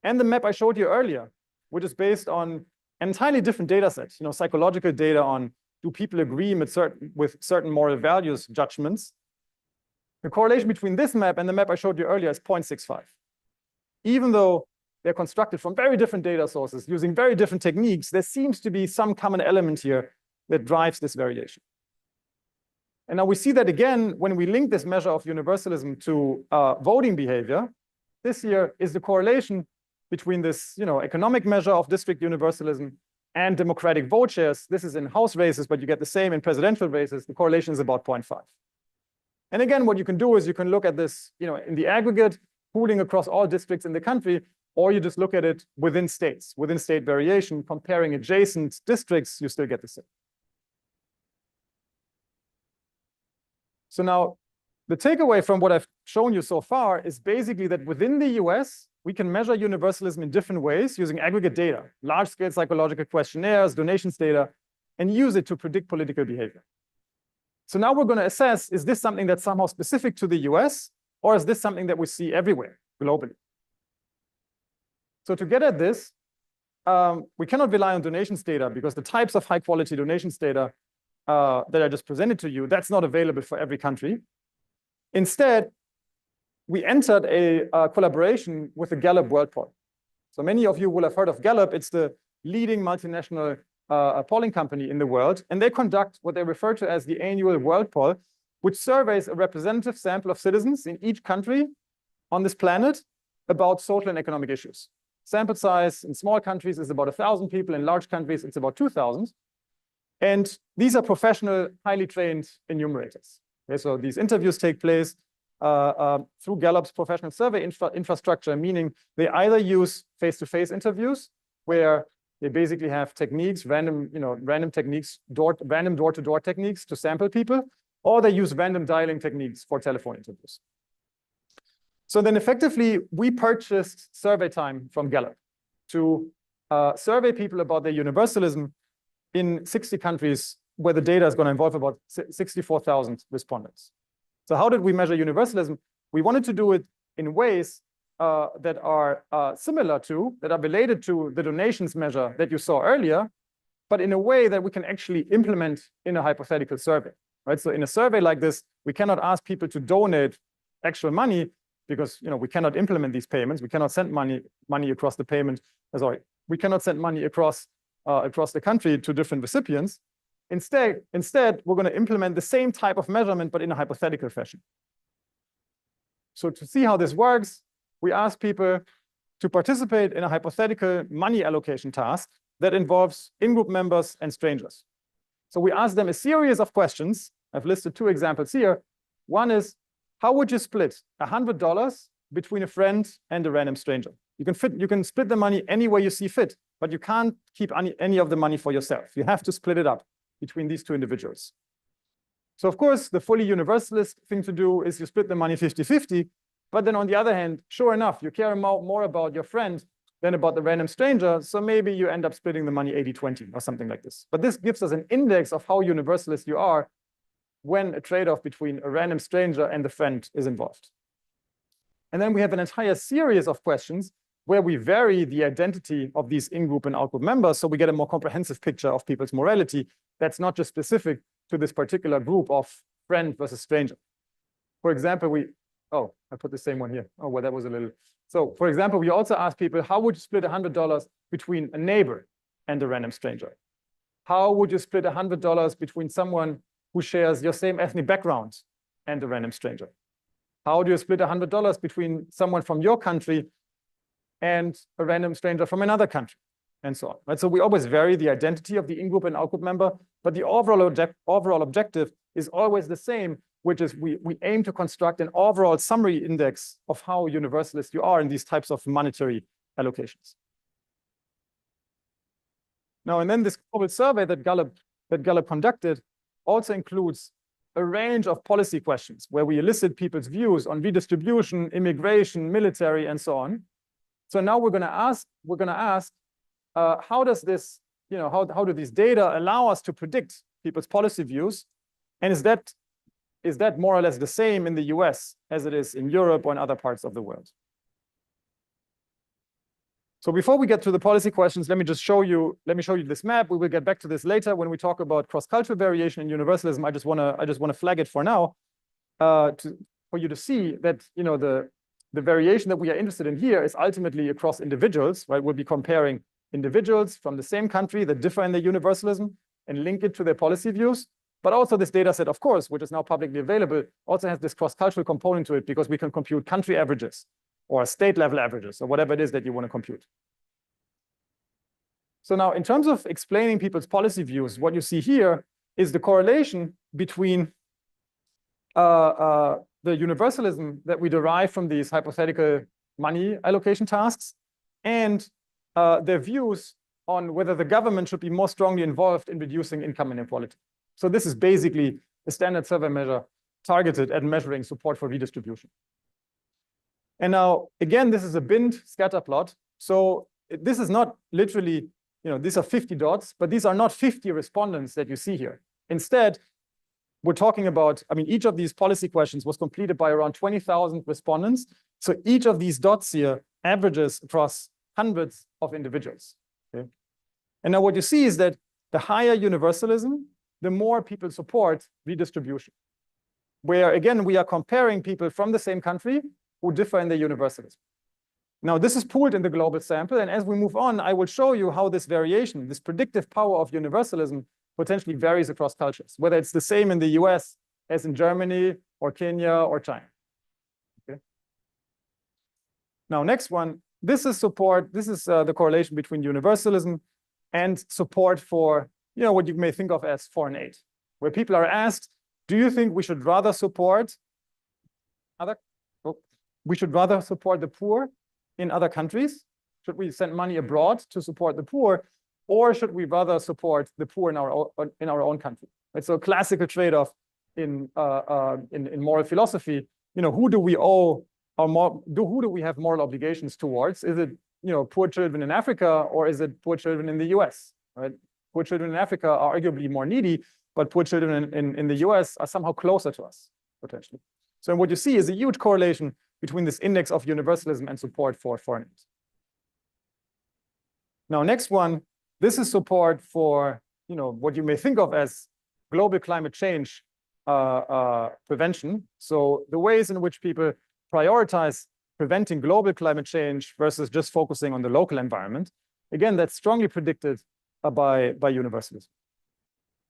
S3: and the map I showed you earlier, which is based on an entirely different data set, psychological data on do people agree with certain moral values judgments. The correlation between this map and the map I showed you earlier is 0.65. Even though they're constructed from very different data sources using very different techniques, there seems to be some common element here that drives this variation. And now we see that again when we link this measure of universalism to voting behavior. This here is the correlation between this economic measure of district universalism and democratic vote shares. This is in House races, but you get the same in presidential races. The correlation is about 0.5. And again, what you can do is you can look at this in the aggregate, pooling across all districts in the country, or you just look at it within states, within state variation, comparing adjacent districts, you still get the same. So now, the takeaway from what I've shown you so far is basically that within the US, we can measure universalism in different ways using aggregate data, large-scale psychological questionnaires, donations data, and use it to predict political behavior. So now we're going to assess, is this something that's somehow specific to the US, or is this something that we see everywhere, globally? So to get at this, we cannot rely on donations data because the types of high-quality donations data that I just presented to you, that's not available for every country. Instead, we entered a collaboration with the Gallup World Poll. So many of you will have heard of Gallup. It's the leading multinational polling company in the world. And they conduct what they refer to as the annual World Poll, which surveys a representative sample of citizens in each country on this planet about social and economic issues. Sample size in small countries is about 1,000 people. In large countries, it's about 2,000. And these are professional, highly trained enumerators. Okay, so these interviews take place through Gallup's professional survey infrastructure, meaning they either use face-to-face interviews, where they basically have techniques, random techniques, random door-to-door techniques to sample people, or they use random dialing techniques for telephone interviews. So then effectively, we purchased survey time from Gallup to survey people about their universalism in 60 countries where the data is going to involve about 64,000 respondents. So how did we measure universalism? We wanted to do it in ways that are similar to, that are related to the donations measure that you saw earlier, but in a way that we can actually implement in a hypothetical survey, right? So in a survey like this, we cannot ask people to donate actual money because we cannot implement these payments. We cannot send money across the payment. Sorry, we cannot send money across the country to different recipients. Instead, we're going to implement the same type of measurement, but in a hypothetical fashion. So to see how this works, we ask people to participate in a hypothetical money allocation task that involves in-group members and strangers. So we ask them a series of questions. I've listed 2 examples here. One is, how would you split $100 between a friend and a random stranger? You can split the money any way you see fit, but you can't keep any of the money for yourself. You have to split it up between these 2 individuals. So of course, the fully universalist thing to do is you split the money 50-50, but then on the other hand, sure enough, you care more about your friend than about the random stranger, so maybe you end up splitting the money 80-20 or something like this. But this gives us an index of how universalist you are when a trade-off between a random stranger and the friend is involved. And then we have an entire series of questions where we vary the identity of these in-group and out-group members, so we get a more comprehensive picture of people's morality that's not just specific to this particular group of friend versus stranger. For example, I put the same one here. Oh, well, that was a little. So for example, we also ask people, how would you split $100 between a neighbor and a random stranger? How would you split $100 between someone who shares your same ethnic background and a random stranger? How do you split $100 between someone from your country and a random stranger from another country, and so on, right? So we always vary the identity of the in-group and out-group member, but the overall objective is always the same, which is we aim to construct an overall summary index of how universalist you are in these types of monetary allocations. Now, and then this global survey that Gallup conducted also includes a range of policy questions where we elicit people's views on redistribution, immigration, military, and so on. So now we're going to ask, how does this, how do these data allow us to predict people's policy views? And is that more or less the same in the US as it is in Europe or in other parts of the world? So before we get to the policy questions, let me show you this map. We will get back to this later when we talk about cross-cultural variation and universalism. I just want to flag it for now for you to see that the variation that we are interested in here is ultimately across individuals, right? We'll be comparing individuals from the same country that differ in their universalism and link it to their policy views. But also this data set, of course, which is now publicly available, also has this cross-cultural component to it because we can compute country averages or state level averages or whatever it is that you want to compute. So now in terms of explaining people's policy views, what you see here is the correlation between the universalism that we derive from these hypothetical money allocation tasks and their views on whether the government should be more strongly involved in reducing income inequality. So this is basically a standard survey measure targeted at measuring support for redistribution. And now, again, this is a binned scatter plot. So this is not literally, these are 50 dots, but these are not 50 respondents that you see here. Instead, we're talking about, each of these policy questions was completed by around 20,000 respondents. So each of these dots here averages across hundreds of individuals. Okay? And now what you see is that the higher universalism, the more people support redistribution. Where, again, we are comparing people from the same country who differ in their universalism. Now, this is pooled in the global sample. And as we move on, I will show you how this variation, this predictive power of universalism, potentially varies across cultures, whether it's the same in the US as in Germany or Kenya or China. Okay. Now, next one, this is the correlation between universalism and support for, what you may think of as foreign aid, where people are asked, do you think we should rather support we should rather support the poor in other countries? Should we send money abroad to support the poor, or should we rather support the poor in our own country? Right? So a classical trade-off in moral philosophy. Who do we owe who do we have moral obligations towards? Is it poor children in Africa, or is it poor children in the US? Right? Poor children in Africa are arguably more needy, but poor children in the US are somehow closer to us, potentially. So what you see is a huge correlation between this index of universalism and support for foreign aid. Now, next one, this is support for what you may think of as global climate change prevention. So the ways in which people prioritize preventing global climate change versus just focusing on the local environment. Again, that's strongly predicted by universalism.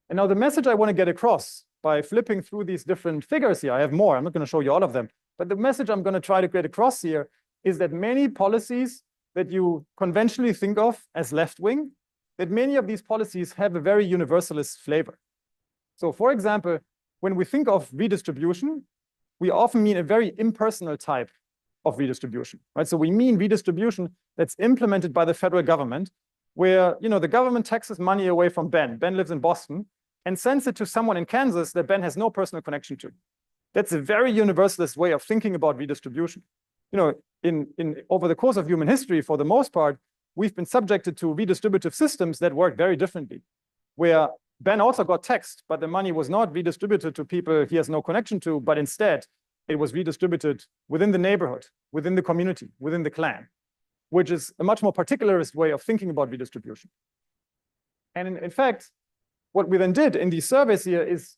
S3: And now the message I want to get across by flipping through these different figures here, I have more, I'm not going to show you all of them, but the message I'm going to try to get across here is that many policies that you conventionally think of as left-wing, that many of these policies have a very universalist flavor. So for example, when we think of redistribution, we often mean a very impersonal type of redistribution, right? So we mean redistribution that's implemented by the federal government, where the government taxes money away from Ben. Ben lives in Boston, and sends it to someone in Kansas that Ben has no personal connection to. That's a very universalist way of thinking about redistribution. Over the course of human history, for the most part, we've been subjected to redistributive systems that work very differently, where Ben also got taxed, but the money was not redistributed to people he has no connection to, but instead it was redistributed within the neighborhood, within the community, within the clan, which is a much more particularist way of thinking about redistribution. And in fact, what we then did in these surveys here is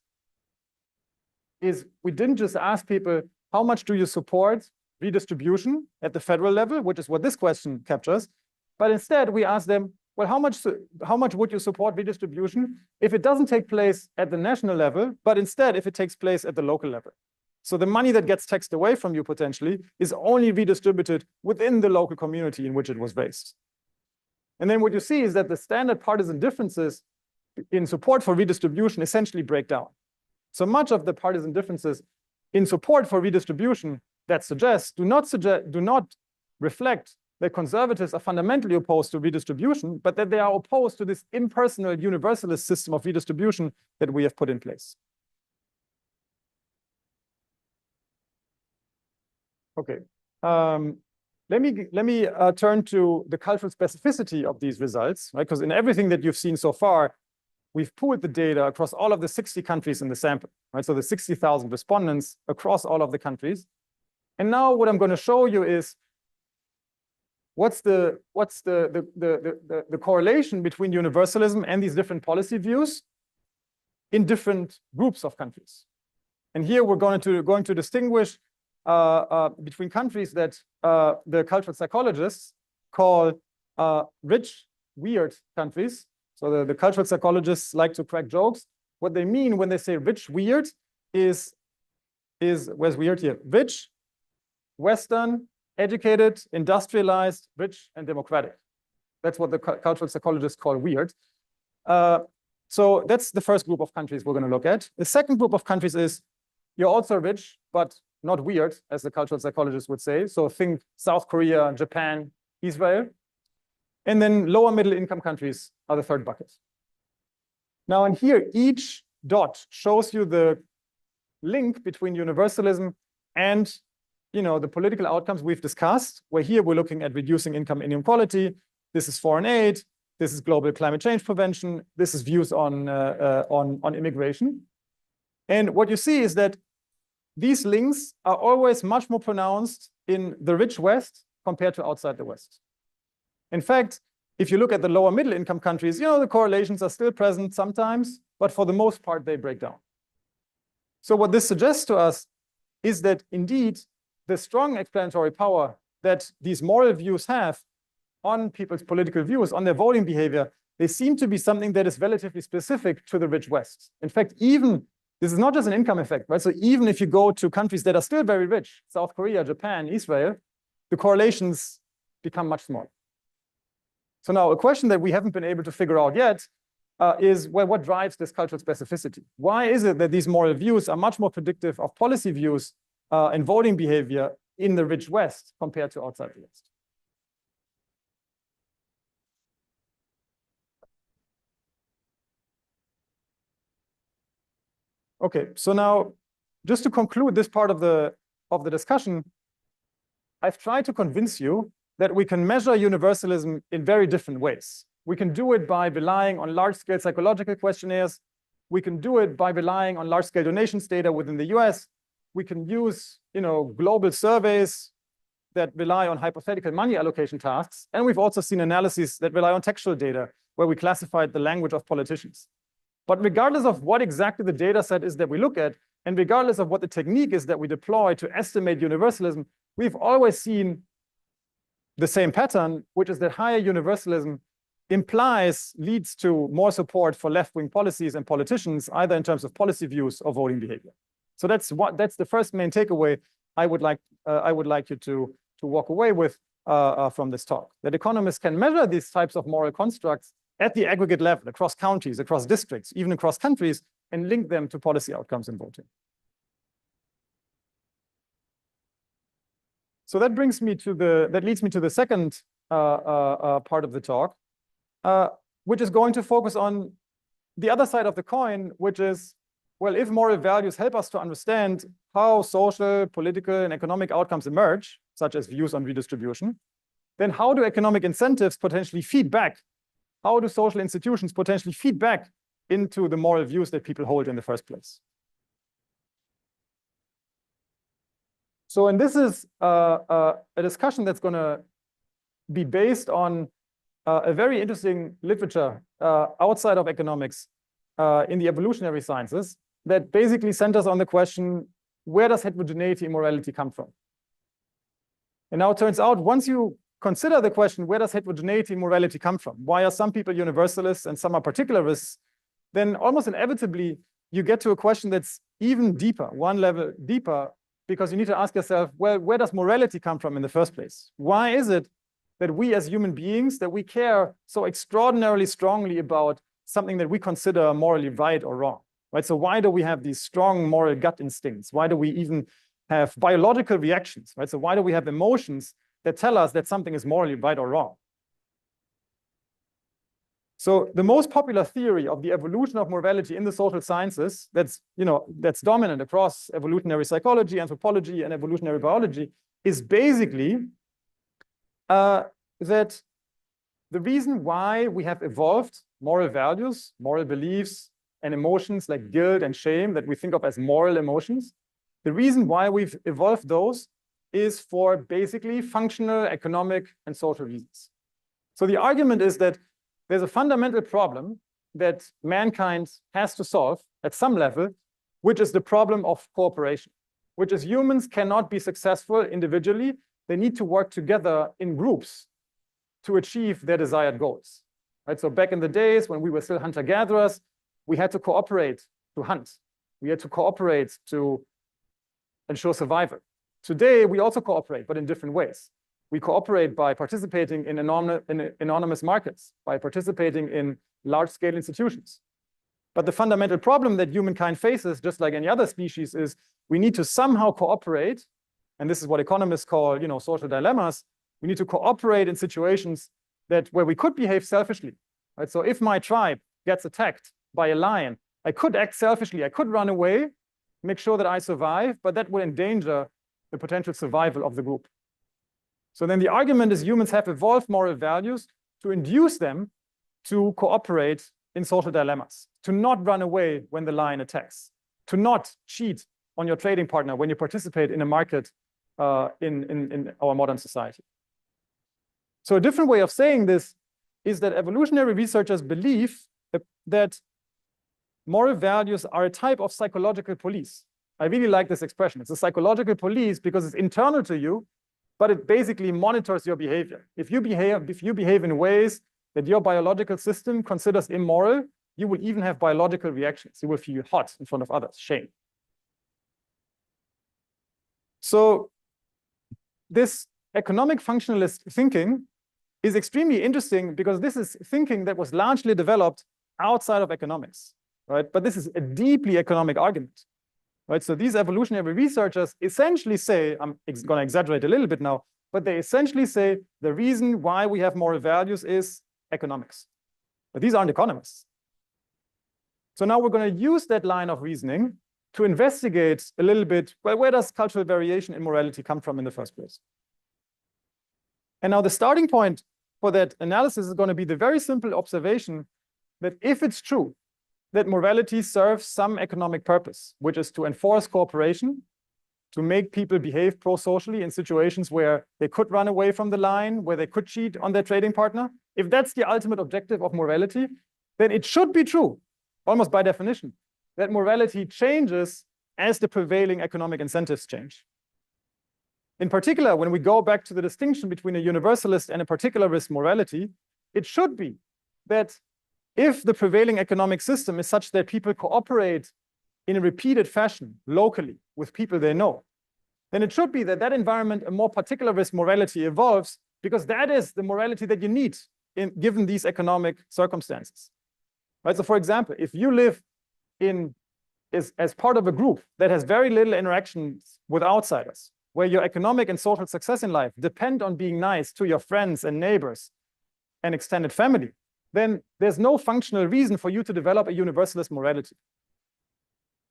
S3: we didn't just ask people, how much do you support redistribution at the federal level, which is what this question captures, but instead we asked them, well, how much would you support redistribution if it doesn't take place at the national level, but instead if it takes place at the local level? So the money that gets taxed away from you potentially is only redistributed within the local community in which it was based. And then what you see is that the standard partisan differences in support for redistribution essentially break down. So much of the partisan differences in support for redistribution that do not reflect that conservatives are fundamentally opposed to redistribution, but that they are opposed to this impersonal universalist system of redistribution that we have put in place. Okay, let me turn to the cultural specificity of these results, right? Because in everything that you've seen so far, we've pooled the data across all of the 60 countries in the sample, right? So the 60,000 respondents across all of the countries. And now what I'm going to show you is what's the correlation between universalism and these different policy views in different groups of countries. And here we're going to distinguish between countries that the cultural psychologists call rich, weird countries. So the cultural psychologists like to crack jokes. What they mean when they say rich, weird is where's weird here? Rich, Western, educated, industrialized, rich, and democratic. That's what the cultural psychologists call weird. So that's the first group of countries we're going to look at. The second group of countries is you're also rich, but not weird, as the cultural psychologists would say. So think South Korea, Japan, Israel. And then lower middle income countries are the third bucket. Now, in here, each dot shows you the link between universalism and the political outcomes we've discussed, where here we're looking at reducing income inequality. This is foreign aid. This is global climate change prevention. This is views on immigration. And what you see is that these links are always much more pronounced in the rich West compared to outside the West. In fact, if you look at the lower middle income countries, the correlations are still present sometimes, but for the most part, they break down. So what this suggests to us is that indeed, the strong explanatory power that these moral views have on people's political views, on their voting behavior, they seem to be something that is relatively specific to the rich West. In fact, this is not just an income effect, right? So even if you go to countries that are still very rich, South Korea, Japan, Israel, the correlations become much smaller. So now a question that we haven't been able to figure out yet is, well, what drives this cultural specificity? Why is it that these moral views are much more predictive of policy views and voting behavior in the rich West compared to outside the West. Okay, so now just to conclude this part of the discussion, I've tried to convince you that we can measure universalism in very different ways. We can do it by relying on large-scale psychological questionnaires. We can do it by relying on large-scale donations data within the US. We can use, global surveys that rely on hypothetical money allocation tasks. And we've also seen analyses that rely on textual data, where we classified the language of politicians. But regardless of what exactly the data set is that we look at, and regardless of what the technique is that we deploy to estimate universalism, we've always seen the same pattern, which is that higher universalism leads to more support for left-wing policies and politicians, either in terms of policy views or voting behavior. So that's the first main takeaway I would like you to walk away with from this talk. That economists can measure these types of moral constructs at the aggregate level, across counties, across districts, even across countries, and link them to policy outcomes in voting. So that leads me to the second part of the talk, which is going to focus on the other side of the coin, which is, well, if moral values help us to understand how social, political, and economic outcomes emerge, such as views on redistribution, then how do economic incentives potentially feed back? How do social institutions potentially feed back into the moral views that people hold in the first place? So, and this is a discussion that's going to be based on a very interesting literature outside of economics in the evolutionary sciences that basically centers on the question, where does heterogeneity in morality come from? And now it turns out, once you consider the question, where does heterogeneity in morality come from? Why are some people universalists and some are particularists? Then almost inevitably, you get to a question that's even deeper, one level deeper, because you need to ask yourself, well, where does morality come from in the first place? Why is it that we as human beings, that we care so extraordinarily strongly about something that we consider morally right or wrong, right? So why do we have these strong moral gut instincts? Why do we even have biological reactions, right? So why do we have emotions that tell us that something is morally right or wrong? So the most popular theory of the evolution of morality in the social sciences that's dominant across evolutionary psychology, anthropology, and evolutionary biology is basically that the reason why we have evolved moral values, moral beliefs, and emotions like guilt and shame that we think of as moral emotions, the reason why we've evolved those is for basically functional, economic, and social reasons. So the argument is that there's a fundamental problem that mankind has to solve at some level, which is the problem of cooperation, which is humans cannot be successful individually. They need to work together in groups to achieve their desired goals, right? So back in the days when we were still hunter-gatherers, we had to cooperate to hunt. We had to cooperate to ensure survival. Today, we also cooperate, but in different ways. We cooperate by participating in anonymous markets, by participating in large-scale institutions. But the fundamental problem that humankind faces, just like any other species, is we need to somehow cooperate, and this is what economists call, social dilemmas. We need to cooperate in situations where we could behave selfishly, right? So if my tribe gets attacked by a lion, I could act selfishly. I could run away, make sure that I survive, but that would endanger the potential survival of the group. So then the argument is humans have evolved moral values to induce them to cooperate in social dilemmas, to not run away when the lion attacks, to not cheat on your trading partner when you participate in a market in our modern society. So a different way of saying this is that evolutionary researchers believe that moral values are a type of psychological police. I really like this expression. It's a psychological police because it's internal to you, but it basically monitors your behavior. If you behave in ways that your biological system considers immoral, you will even have biological reactions. You will feel hot in front of others, shame. So this economic functionalist thinking is extremely interesting because this is thinking that was largely developed outside of economics, right? But this is a deeply economic argument. right? So these evolutionary researchers essentially say, I'm going to exaggerate a little bit now, but they essentially say the reason why we have moral values is economics. But these aren't economists. So now we're going to use that line of reasoning to investigate a little bit, well, where does cultural variation in morality come from in the first place? And now the starting point for that analysis is going to be the very simple observation that if it's true that morality serves some economic purpose, which is to enforce cooperation, to make people behave pro-socially in situations where they could run away from the line, where they could cheat on their trading partner, if that's the ultimate objective of morality, then it should be true, almost by definition, that morality changes as the prevailing economic incentives change. In particular, when we go back to the distinction between a universalist and a particularist morality, it should be that if the prevailing economic system is such that people cooperate in a repeated fashion locally with people they know, then it should be that that environment, a more particularist morality evolves, because that is the morality that you need given these economic circumstances. Right? So for example, if you live as part of a group that has very little interactions with outsiders, where your economic and social success in life depend on being nice to your friends and neighbors and extended family, then there's no functional reason for you to develop a universalist morality.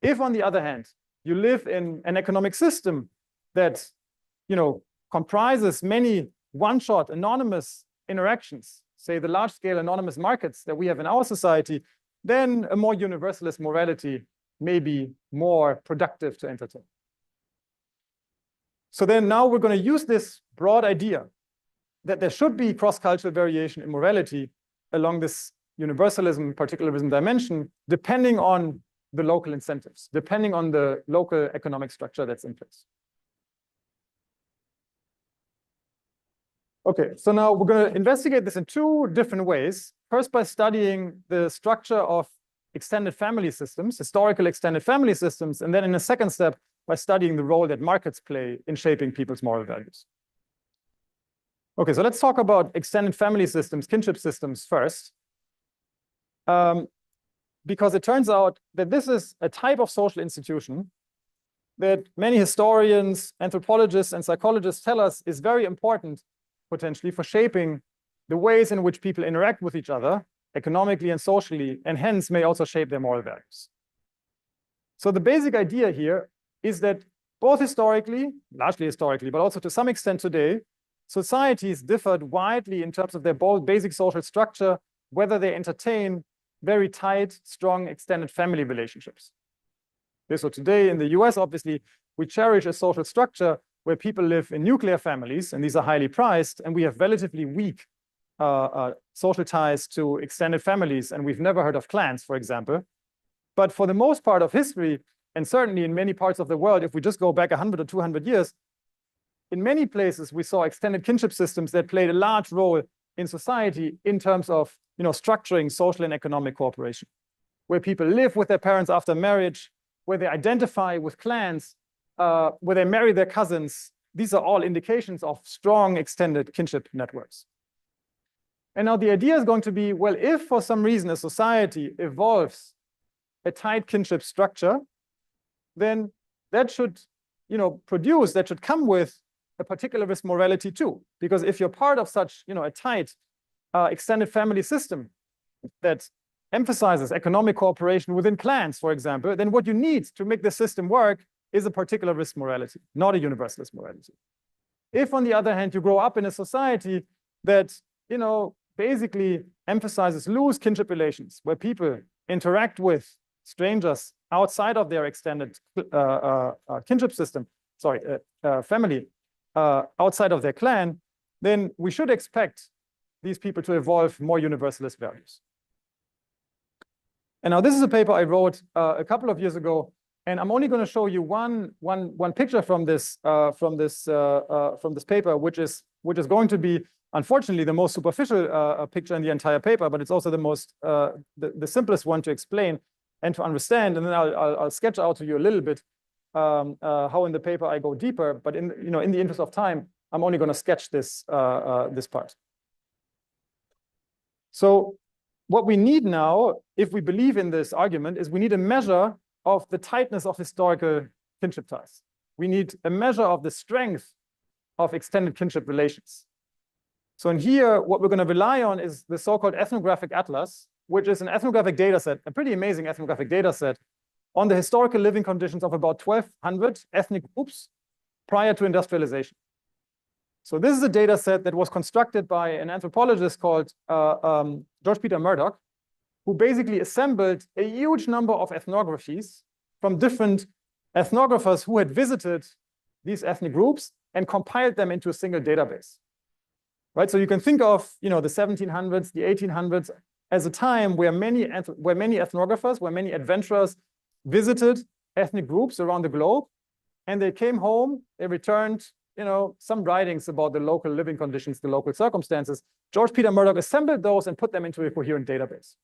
S3: If, on the other hand, you live in an economic system that, comprises many one-shot anonymous interactions, say the large-scale anonymous markets that we have in our society, then a more universalist morality may be more productive to entertain. So then now we're going to use this broad idea that there should be cross-cultural variation in morality along this universalism, particularism dimension, depending on the local incentives, depending on the local economic structure that's in place. Okay, so now we're going to investigate this in two different ways. First, by studying the structure of extended family systems, historical extended family systems, and then in a second step, by studying the role that markets play in shaping people's moral values. Okay, so let's talk about extended family systems, kinship systems first. Because it turns out that this is a type of social institution that many historians, anthropologists, and psychologists tell us is very important, potentially, for shaping the ways in which people interact with each other, economically and socially, and hence may also shape their moral values. So the basic idea here is that both historically, largely historically, but also to some extent today, societies differed widely in terms of their both basic social structure, whether they entertain very tight, strong, extended family relationships. So today in the US, obviously, we cherish a social structure where people live in nuclear families, and these are highly prized, and we have relatively weak social ties to extended families, and we've never heard of clans, for example. But for the most part of history, and certainly in many parts of the world, if we just go back 100 or 200 years, in many places we saw extended kinship systems that played a large role in society in terms of structuring social and economic cooperation, where people live with their parents after marriage, where they identify with clans, where they marry their cousins. These are all indications of strong extended kinship networks. And now the idea is going to be, well, if for some reason a society evolves a tight kinship structure, then that should that should come with a particularist morality too. Because if you're part of such a tight extended family system that emphasizes economic cooperation within clans, for example, then what you need to make the system work is a particularist morality, not a universalist morality. If, on the other hand, you grow up in a society that basically emphasizes loose kinship relations, where people interact with strangers outside of their extended kinship system, family, outside of their clan, then we should expect these people to evolve more universalist values. And now this is a paper I wrote a couple of years ago, and I'm only going to show you one picture from this paper, which is going to be, unfortunately, the most superficial picture in the entire paper, but it's also the most the simplest one to explain and to understand. And then I'll sketch out to you a little bit how in the paper I go deeper. But in the interest of time, I'm only going to sketch this this part. So what we need now, if we believe in this argument, is we need a measure of the tightness of historical kinship ties. We need a measure of the strength of extended kinship relations. So in here, what we're going to rely on is the so-called ethnographic atlas, which is an ethnographic data set, a pretty amazing ethnographic data set on the historical living conditions of about 1,200 ethnic groups prior to industrialization. So this is a data set that was constructed by an anthropologist called George Peter Murdoch, who basically assembled a huge number of ethnographies from different ethnographers who had visited these ethnic groups and compiled them into a single database. Right? So you can think of, the 1700s, the 1800s as a time where many ethnographers, where many adventurers visited ethnic groups around the globe, and they came home, they returned, some writings about the local living conditions, the local circumstances. George Peter Murdoch assembled those and put them into a coherent database.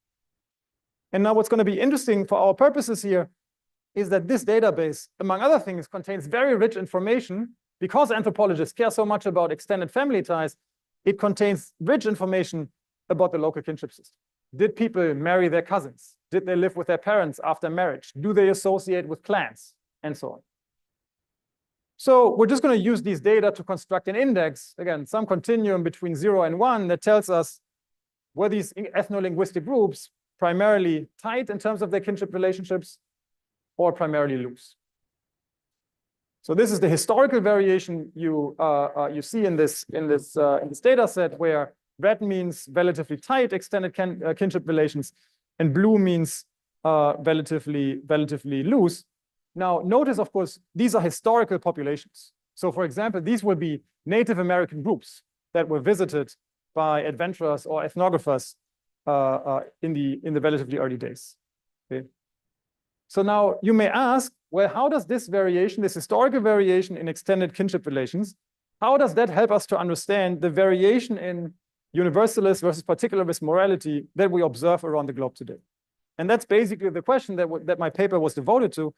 S3: And now what's going to be interesting for our purposes here is that this database, among other things, contains very rich information. Because anthropologists care so much about extended family ties, it contains rich information about the local kinship system. Did people marry their cousins? Did they live with their parents after marriage? Do they associate with clans? And so on. So we're just going to use these data to construct an index, again, some continuum between 0 and 1 that tells us were these ethno-linguistic groups primarily tight in terms of their kinship relationships or primarily loose. So this is the historical variation you see in this data set, where red means relatively tight extended kinship relations, and blue means relatively loose. Now, notice, of course, these are historical populations. So, for example, these will be Native American groups that were visited by adventurers or ethnographers in the relatively early days. Okay. So now you may ask, well, how does this variation, this historical variation in extended kinship relations, how does that help us to understand the variation in universalist versus particularist morality that we observe around the globe today? And that's basically the question that my paper was devoted to.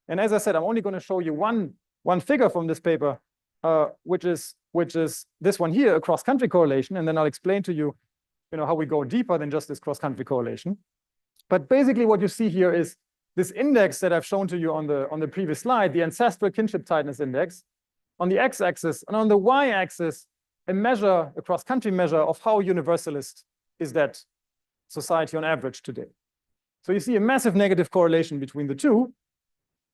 S3: And as I said, I'm only going to show you one figure from this paper, which is this one here, a cross-country correlation. And then I'll explain to you, how we go deeper than just this cross-country correlation. But basically what you see here is this index that I've shown to you on the previous slide, the ancestral kinship tightness index, on the x-axis, and on the y-axis, a cross-country measure of how universalist is that society on average today. So you see a massive negative correlation between the two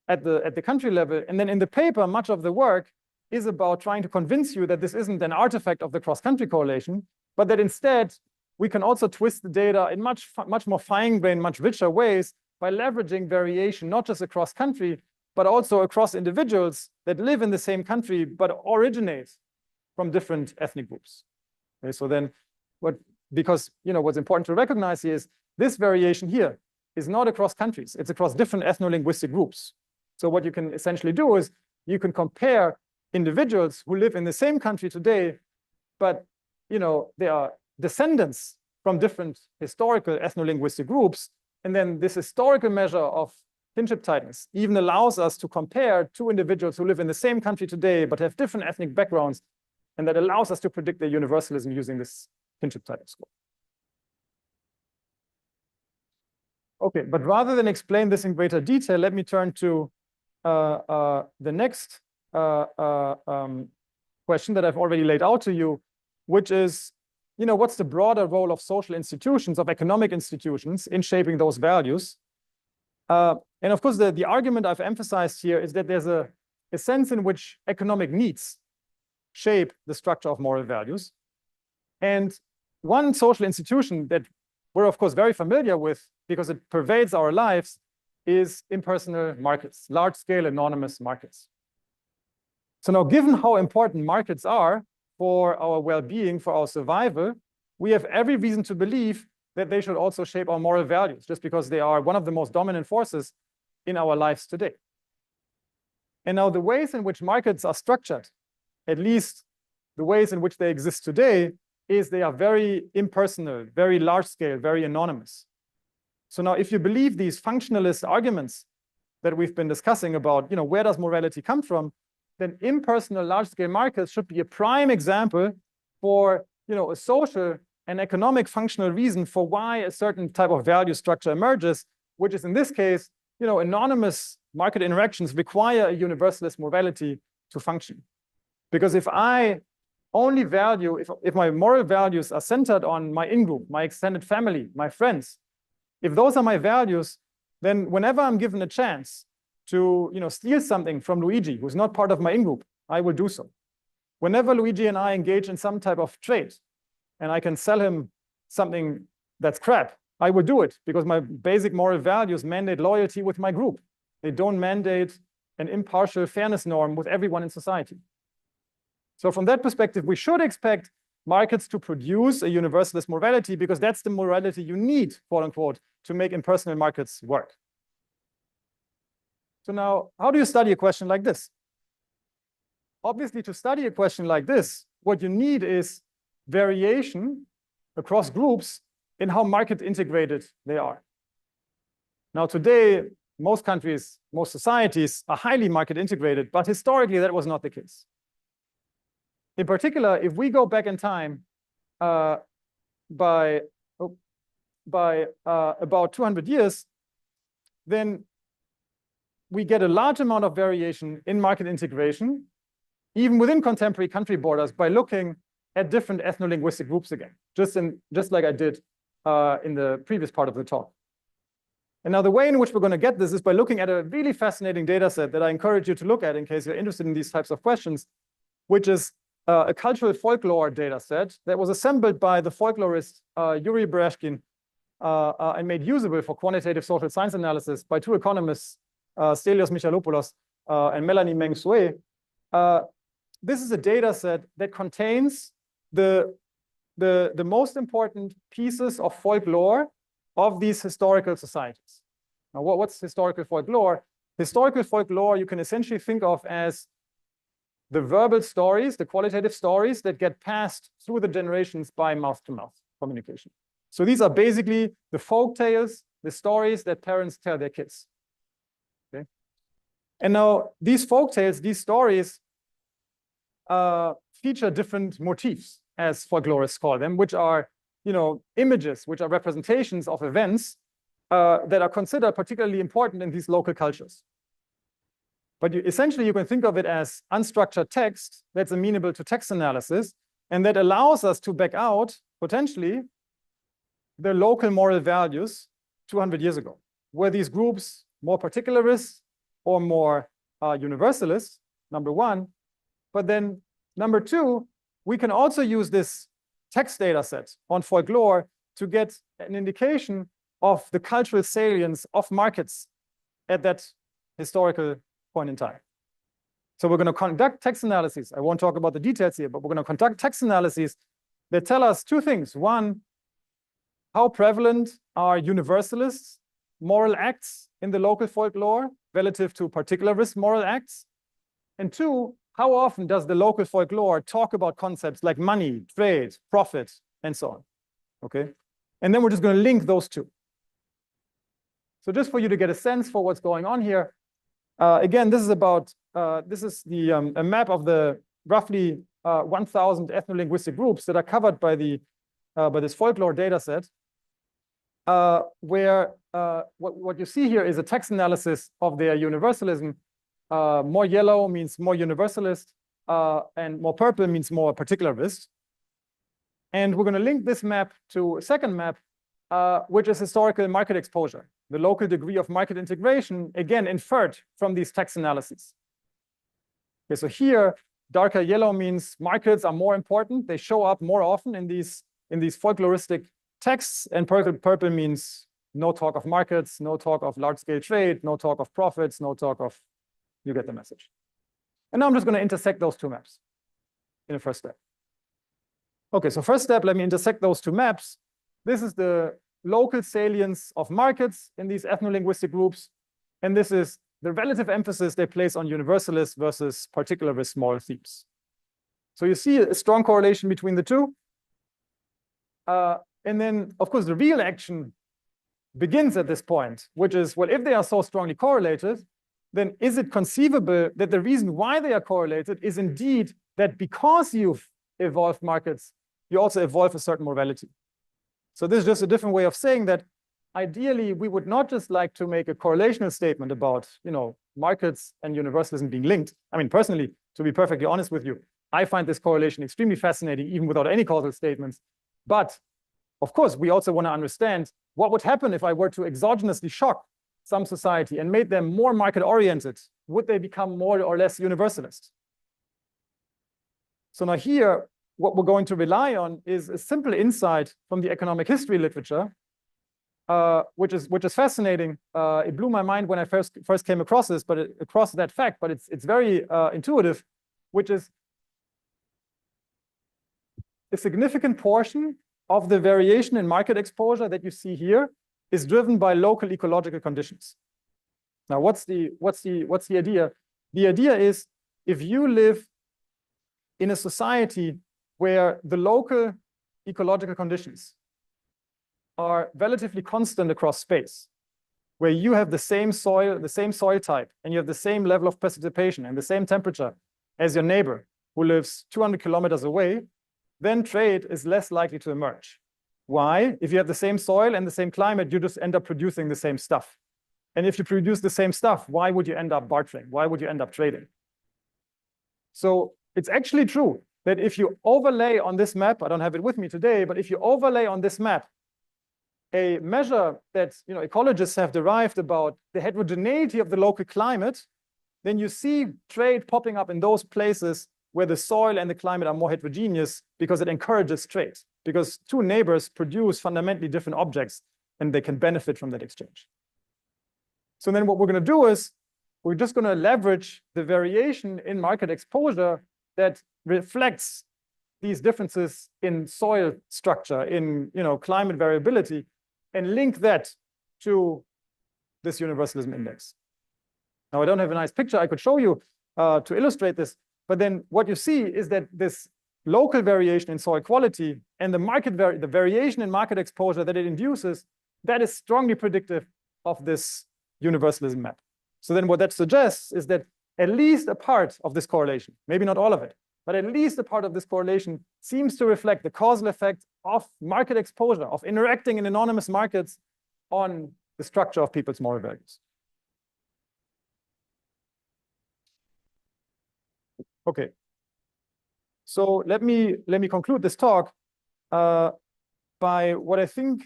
S3: at the country level. And then in the paper, much of the work is about trying to convince you that this isn't an artifact of the cross-country correlation, but that instead we can also twist the data in much more fine-grained, much richer ways by leveraging variation, not just across country, but also across individuals that live in the same country, but originate from different ethnic groups. Okay, so then because what's important to recognize here is this variation here is not across countries, it's across different ethno-linguistic groups. So what you can essentially do is you can compare individuals who live in the same country today, but they are descendants from different historical ethno-linguistic groups. And then this historical measure of kinship tightness even allows us to compare two individuals who live in the same country today, but have different ethnic backgrounds. And that allows us to predict their universalism using this kinship tightness score. Okay, but rather than explain this in greater detail, let me turn to the next question that I've already laid out to you, which is, what's the broader role of social institutions, of economic institutions in shaping those values? And of course, the argument I've emphasized here is that there's a sense in which economic needs shape the structure of moral values. And one social institution that we're, of course, very familiar with because it pervades our lives is impersonal markets, large-scale anonymous markets. So now, given how important markets are for our well-being, for our survival, we have every reason to believe that they should also shape our moral values, just because they are one of the most dominant forces in our lives today. And now the ways in which markets are structured, at least the ways in which they exist today, is they are very impersonal, very large-scale, very anonymous. So now if you believe these functionalist arguments that we've been discussing about, where does morality come from, then impersonal large-scale markets should be a prime example for, a social and economic functional reason for why a certain type of value structure emerges, which is in this case anonymous market interactions require a universalist morality to function. Because if I only value, if my moral values are centered on my in-group, my extended family, my friends, if those are my values, then whenever I'm given a chance to steal something from Luigi, who's not part of my in-group, I will do so. Whenever Luigi and I engage in some type of trade, and I can sell him something that's crap, I will do it because my basic moral values mandate loyalty with my group. They don't mandate an impartial fairness norm with everyone in society. So from that perspective, we should expect markets to produce a universalist morality because that's the morality you need, quote unquote, to make impersonal markets work. So now, how do you study a question like this? Obviously, to study a question like this, what you need is variation across groups in how market integrated they are. Now, today, most countries, most societies are highly market integrated, but historically, that was not the case. In particular, if we go back in time by about 200 years, then we get a large amount of variation in market integration, even within contemporary country borders, by looking at different ethno-linguistic groups again, just like I did in the previous part of the talk. And now the way in which we're going to get this is by looking at a really fascinating data set that I encourage you to look at in case you're interested in these types of questions, which is a cultural folklore data set that was assembled by the folklorist Yuri Bereshkin and made usable for quantitative social science analysis by two economists, Stelios Michalopoulos and Melanie Meng-Sue. This is a data set that contains the most important pieces of folklore of these historical societies. Now, what's historical folklore? Historical folklore you can essentially think of as the verbal stories, the qualitative stories that get passed through the generations by mouth-to-mouth communication. So these are basically the folk tales, the stories that parents tell their kids. Okay? And now these folk tales, these stories feature different motifs, as folklorists call them, which are images, which are representations of events that are considered particularly important in these local cultures. But essentially, you can think of it as unstructured text that's amenable to text analysis, and that allows us to back out, potentially, the local moral values 200 years ago. Were these groups more particularist or more universalist, number one? But then, number two, we can also use this text data set on folklore to get an indication of the cultural salience of markets at that historical point in time. So we're going to conduct text analyses. I won't talk about the details here, but we're going to conduct text analyses that tell us two things. One, how prevalent are universalist moral acts in the local folklore relative to particularist moral acts? And two, how often does the local folklore talk about concepts like money, trade, profit, and so on? Okay. And then we're just going to link those two. So just for you to get a sense for what's going on here, again, this is a map of the roughly 1,000 ethno-linguistic groups that are covered by this folklore data set, where what you see here is a text analysis of their universalism. More yellow means more universalist, and more purple means more particularist. And we're going to link this map to a second map, which is historical market exposure, the local degree of market integration, again, inferred from these text analyses. Okay, so here, darker yellow means markets are more important. They show up more often in these folkloristic texts, and purple means no talk of markets, no talk of large-scale trade, no talk of profits, no talk of, you get the message. And now I'm just going to intersect those two maps in the first step. Okay, so first step, let me intersect those two maps. This is the local salience of markets in these ethno-linguistic groups. And this is the relative emphasis they place on universalist versus particularist moral themes. So you see a strong correlation between the two. And then, of course, the real action begins at this point, which is, well, if they are so strongly correlated, then is it conceivable that the reason why they are correlated is indeed that because you've evolved markets, you also evolve a certain morality? So this is just a different way of saying that ideally, we would not just like to make a correlational statement about, markets and universalism being linked. I mean, personally, to be perfectly honest with you, I find this correlation extremely fascinating, even without any causal statements. But of course, we also want to understand what would happen if I were to exogenously shock some society and made them more market-oriented. Would they become more or less universalist? So now here, what we're going to rely on is a simple insight from the economic history literature, which is fascinating. It blew my mind when I first came across this, across that fact, but it's very intuitive, which is a significant portion of the variation in market exposure that you see here is driven by local ecological conditions. Now, what's the idea? The idea is if you live in a society where the local ecological conditions are relatively constant across space, where you have the same soil type, and you have the same level of precipitation and the same temperature as your neighbor who lives 200 kilometers away, then trade is less likely to emerge. Why? If you have the same soil and the same climate, you just end up producing the same stuff. And if you produce the same stuff, why would you end up bartering? Why would you end up trading? So it's actually true that if you overlay on this map, I don't have it with me today, but if you overlay on this map a measure that ecologists have derived about the heterogeneity of the local climate, then you see trade popping up in those places where the soil and the climate are more heterogeneous, because it encourages trade, because two neighbors produce fundamentally different objects and they can benefit from that exchange. So then what we're going to do is we're just going to leverage the variation in market exposure that reflects these differences in soil structure, in climate variability, and link that to this universalism index. Now, I don't have a nice picture I could show you to illustrate this, but then what you see is that this local variation in soil quality and the variation in market exposure that it induces, that is strongly predictive of this universalism map. So then what that suggests is that at least a part of this correlation, maybe not all of it, but at least a part of this correlation seems to reflect the causal effect of market exposure, of interacting in anonymous markets on the structure of people's moral values. Okay. So let me conclude this talk by what I think,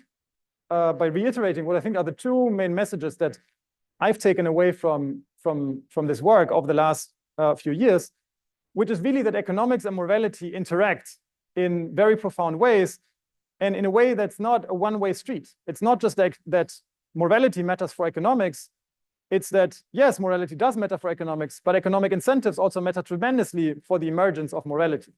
S3: by reiterating what I think are the two main messages that I've taken away from this work over the last few years, which is really that economics and morality interact in very profound ways, and in a way that's not a one-way street. It's not just that morality matters for economics. It's that, yes, morality does matter for economics, but economic incentives also matter tremendously for the emergence of morality.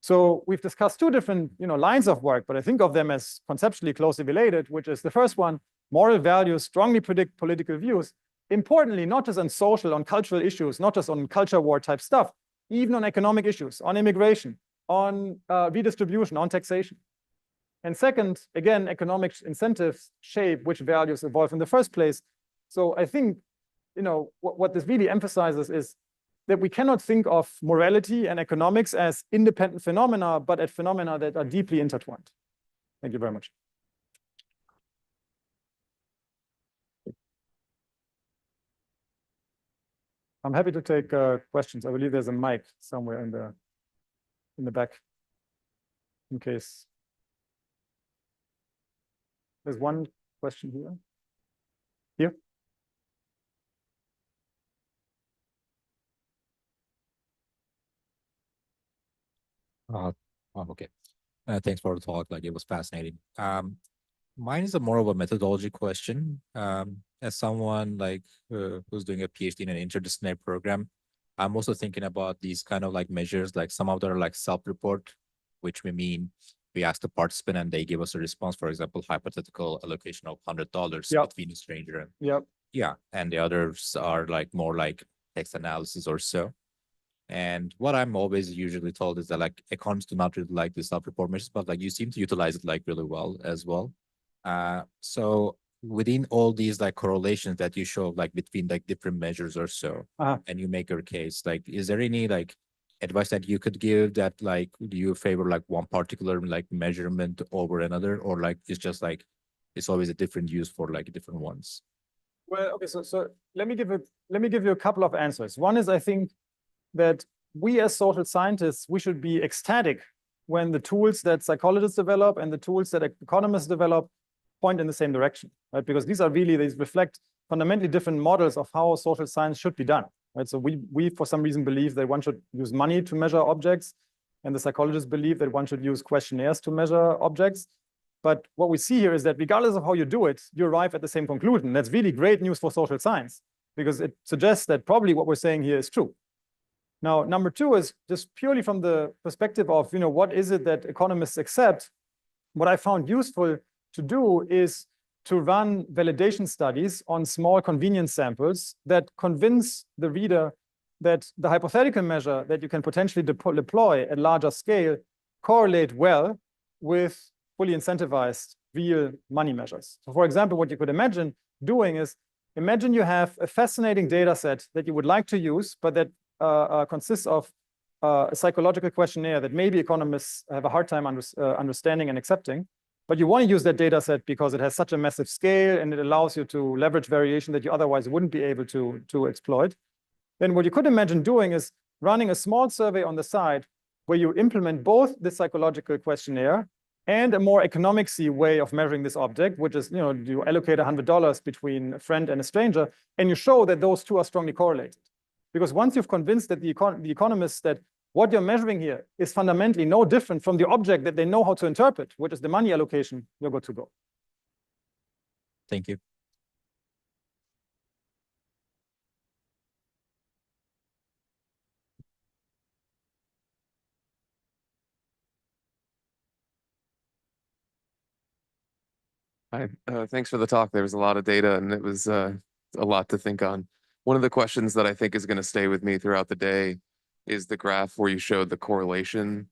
S3: So we've discussed two different lines of work, but I think of them as conceptually closely related, which is the first one, moral values strongly predict political views. Importantly, not just on social, on cultural issues, not just on culture war type stuff, even on economic issues, on immigration, on redistribution, on taxation. And second, again, economic incentives shape which values evolve in the first place. So I think, what this really emphasizes is that we cannot think of morality and economics as independent phenomena, but as phenomena that are deeply intertwined. Thank you very much. I'm happy to take questions. I believe there's a mic somewhere in the back, in case. There's one question here. Here.
S4: Okay. Thanks for the talk. It was fascinating. Mine is more of a methodology question. As someone who's doing a PhD in an interdisciplinary program, I'm also thinking about these kind of measures. Some of them are self-report, which we ask the participant and they give us a response. For example, hypothetical allocation of $100
S3: Yep.
S4: between a stranger and
S3: Yep.
S4: yeah, and the others are more text analysis or so. And what I'm always usually told is that economists do not really like the self-report measures, but you seem to utilize it really well as well. So within all these correlations that you show between different measures or so, and you make your case, is there any advice that you could give that do you favor one particular measurement over another, or it's just it's always a different use for like different ones.
S3: Well, okay, so let me give you a couple of answers. One is, I think that we as social scientists, we should be ecstatic when the tools that psychologists develop and the tools that economists develop point in the same direction, right? Because these reflect fundamentally different models of how social science should be done, right? So we for some reason believe that one should use money to measure objects, and the psychologists believe that one should use questionnaires to measure objects. But what we see here is that regardless of how you do it, you arrive at the same conclusion. That's really great news for social science, because it suggests that probably what we're saying here is true. Now, number two is just purely from the perspective of, what is it that economists accept? What I found useful to do is to run validation studies on small convenience samples that convince the reader that the hypothetical measure that you can potentially deploy at larger scale correlate well with fully incentivized real money measures. So for example, what you could imagine doing is, imagine you have a fascinating data set that you would like to use, but that consists of a psychological questionnaire that maybe economists have a hard time understanding and accepting. But you want to use that data set because it has such a massive scale and it allows you to leverage variation that you otherwise wouldn't be able to exploit. Then what you could imagine doing is running a small survey on the side where you implement both the psychological questionnaire and a more economicsy way of measuring this object, which is, you allocate $100 between a friend and a stranger, and you show that those two are strongly correlated. Because once you've convinced that the economists that what you're measuring here is fundamentally no different from the object that they know how to interpret, which is the money allocation, you're good to go.
S4: Thank you.
S5: Hi, thanks for the talk. There was a lot of data and it was a lot to think on. One of the questions that I think is going to stay with me throughout the day is the graph where you showed the correlation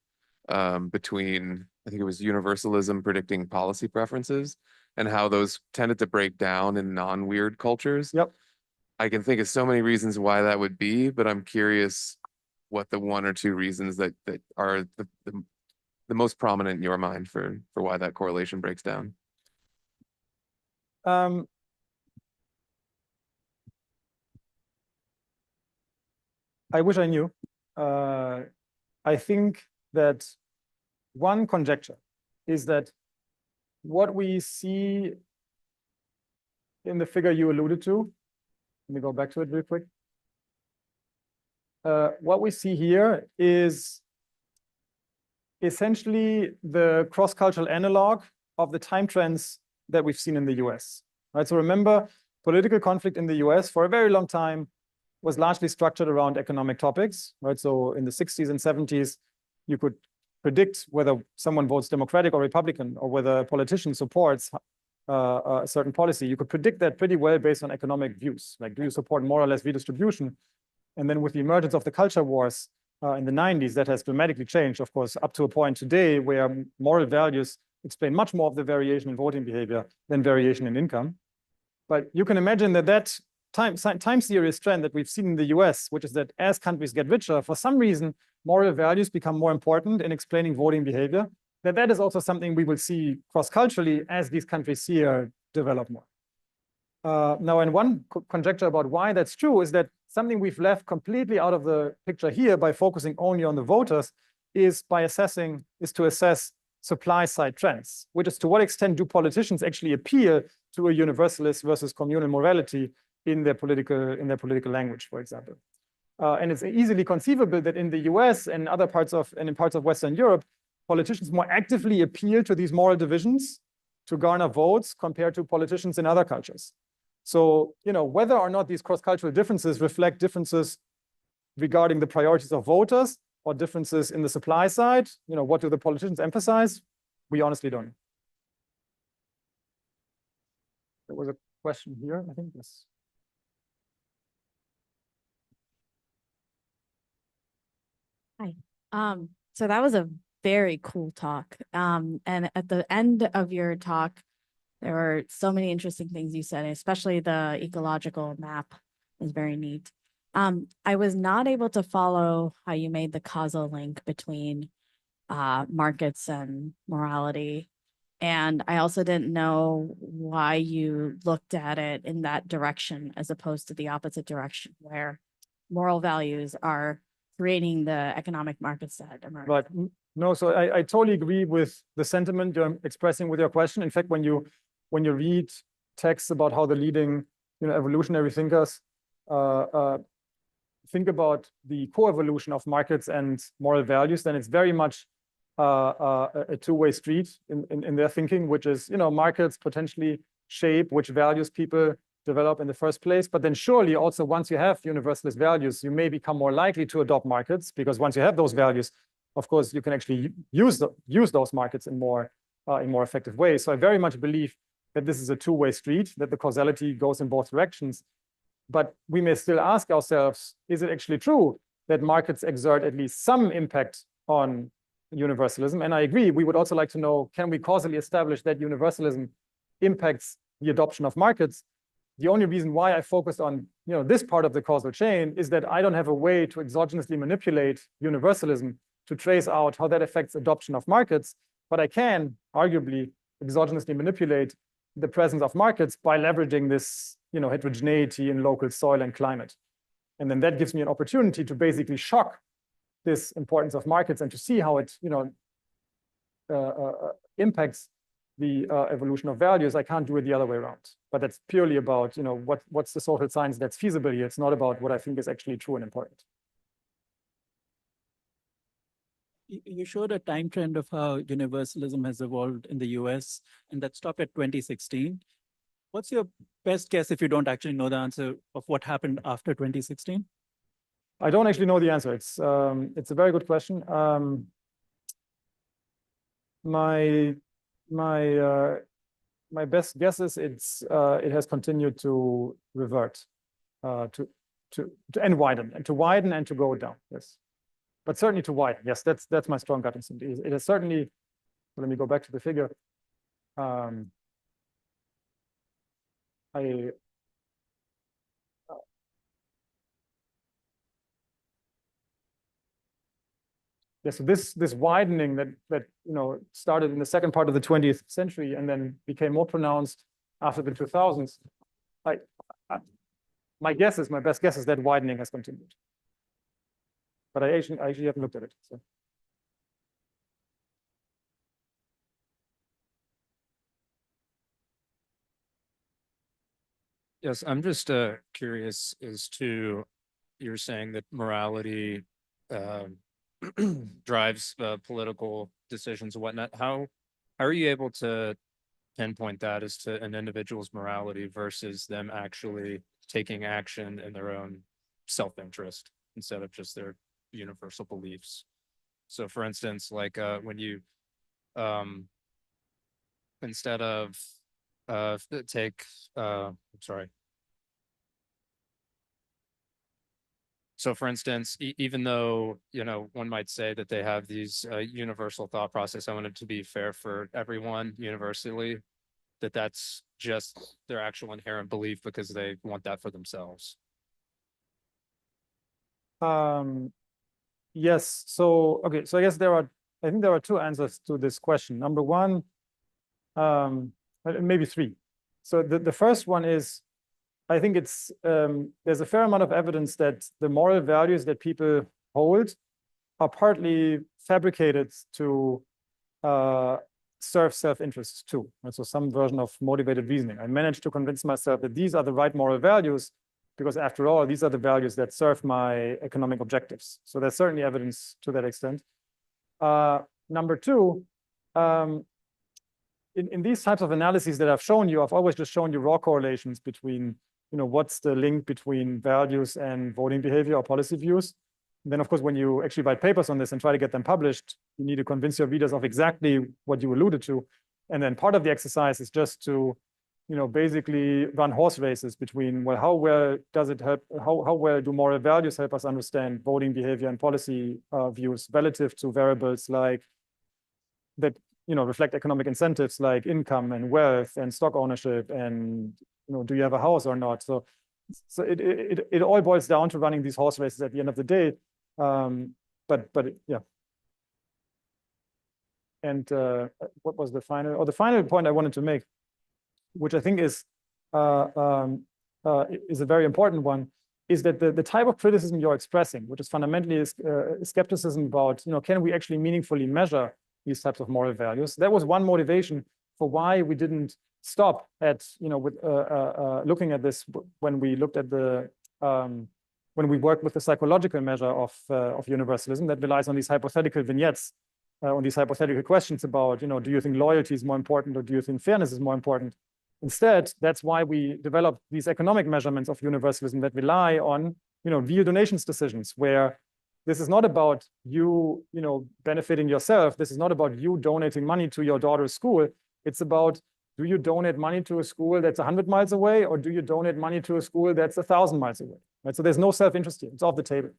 S5: between, I think it was universalism predicting policy preferences and how those tended to break down in non-weird cultures.
S3: Yep.
S5: I can think of so many reasons why that would be, but I'm curious what the one or two reasons that are the most prominent in your mind for why that correlation breaks down.
S3: I wish I knew. I think that one conjecture is that what we see in the figure you alluded to, let me go back to it real quick. What we see here is essentially the cross-cultural analog of the time trends that we've seen in the US. Right? So remember, political conflict in the US for a very long time was largely structured around economic topics. Right? So in the 60s and 70s, you could predict whether someone votes Democratic or Republican, or whether a politician supports a certain policy. You could predict that pretty well based on economic views. Like, do you support more or less redistribution? And then with the emergence of the culture wars in the 90s, that has dramatically changed, of course, up to a point today where moral values explain much more of the variation in voting behavior than variation in income. But you can imagine that time series trend that we've seen in the US, which is that as countries get richer, for some reason, moral values become more important in explaining voting behavior, that is also something we will see cross-culturally as these countries here develop more. Now, and one conjecture about why that's true is that something we've left completely out of the picture here by focusing only on the voters is to assess supply side trends, which is to what extent do politicians actually appeal to a universalist versus communal morality in their political language, for example. And it's easily conceivable that in the US and in parts of Western Europe, politicians more actively appeal to these moral divisions to garner votes compared to politicians in other cultures. So, whether or not these cross-cultural differences reflect differences regarding the priorities of voters or differences in the supply side, what do the politicians emphasize? We honestly don't know. There was a question here, I think. Yes.
S6: Hi. So that was a very cool talk. And at the end of your talk, there were so many interesting things you said, especially the ecological map is very neat. I was not able to follow how you made the causal link between markets and morality. And I also didn't know why you looked at it in that direction as opposed to the opposite direction, where moral values are creating the economic markets that emerge.
S3: Right. No, so I totally agree with the sentiment you're expressing with your question. In fact, when you read texts about how the leading evolutionary thinkers think about the co-evolution of markets and moral values, then it's very much a two-way street in their thinking, which is markets potentially shape which values people develop in the first place. But then surely also once you have universalist values, you may become more likely to adopt markets, because once you have those values, of course, you can actually use those markets in more effective ways. So I very much believe that this is a two-way street, that the causality goes in both directions. But we may still ask ourselves, is it actually true that markets exert at least some impact on universalism? And I agree, we would also like to know, can we causally establish that universalism impacts the adoption of markets? The only reason why I focused on this part of the causal chain is that I don't have a way to exogenously manipulate universalism to trace out how that affects adoption of markets, but I can arguably exogenously manipulate the presence of markets by leveraging this heterogeneity in local soil and climate. And then that gives me an opportunity to basically shock this importance of markets and to see how it impacts the evolution of values. I can't do it the other way around. But that's purely about what's the social science that's feasible here. It's not about what I think is actually true and important.
S7: You showed a time trend of how universalism has evolved in the US, and that stopped at 2016. What's your best guess, if you don't actually know the answer, of what happened after 2016?
S3: I don't actually know the answer. It's a very good question. My best guess is it has continued to revert, to widen and to go down. Yes. But certainly to widen. Yes, that's my strong gut instinct. It is certainly. Let me go back to the figure. Yeah, so this widening that started in the second part of the 20th century and then became more pronounced after the 2000s. My best guess is that widening has continued. But I actually haven't looked at it. So.
S8: Yes, I'm just curious as to, you're saying that morality drives political decisions and whatnot. How are you able to pinpoint that as to an individual's morality versus them actually taking action in their own self-interest instead of just their universal beliefs? So for instance, like when you instead of take So for instance, even though, one might say that they have these universal thought process, I want it to be fair for everyone universally, that's just their actual inherent belief because they want that for themselves.
S3: Yes. So, okay. So I guess I think there are two answers to this question. Number one, maybe three. So the first one is, I think there's a fair amount of evidence that the moral values that people hold are partly fabricated to serve self-interests too. And so some version of motivated reasoning. I managed to convince myself that these are the right moral values because after all, these are the values that serve my economic objectives. So there's certainly evidence to that extent. Number two, in these types of analyses that I've shown you, I've always just shown you raw correlations between what's the link between values and voting behavior or policy views. And then, of course, when you actually write papers on this and try to get them published, you need to convince your readers of exactly what you alluded to. And then part of the exercise is just to, basically run horse races between, well, how well does it help, how well do moral values help us understand voting behavior and policy views relative to variables like that, reflect economic incentives like income and wealth and stock ownership and do you have a house or not? So it all boils down to running these horse races at the end of the day. But yeah. what was the final, or the final point I wanted to make, which I think is a very important one, is that the type of criticism you're expressing, which is fundamentally skepticism about, can we actually meaningfully measure these types of moral values? That was one motivation for why we didn't stop at, with looking at this when we looked at the when we worked with the psychological measure of universalism that relies on these hypothetical vignettes, on these hypothetical questions about, do you think loyalty is more important or do you think fairness is more important? Instead, that's why we developed these economic measurements of universalism that rely on, real donations decisions, where this is not about you, benefiting yourself. This is not about you donating money to your daughter's school. It's about, do you donate money to a school that's 100 miles away, or do you donate money to a school that's 1,000 miles away? Right? So there's no self-interest here. It's off the table.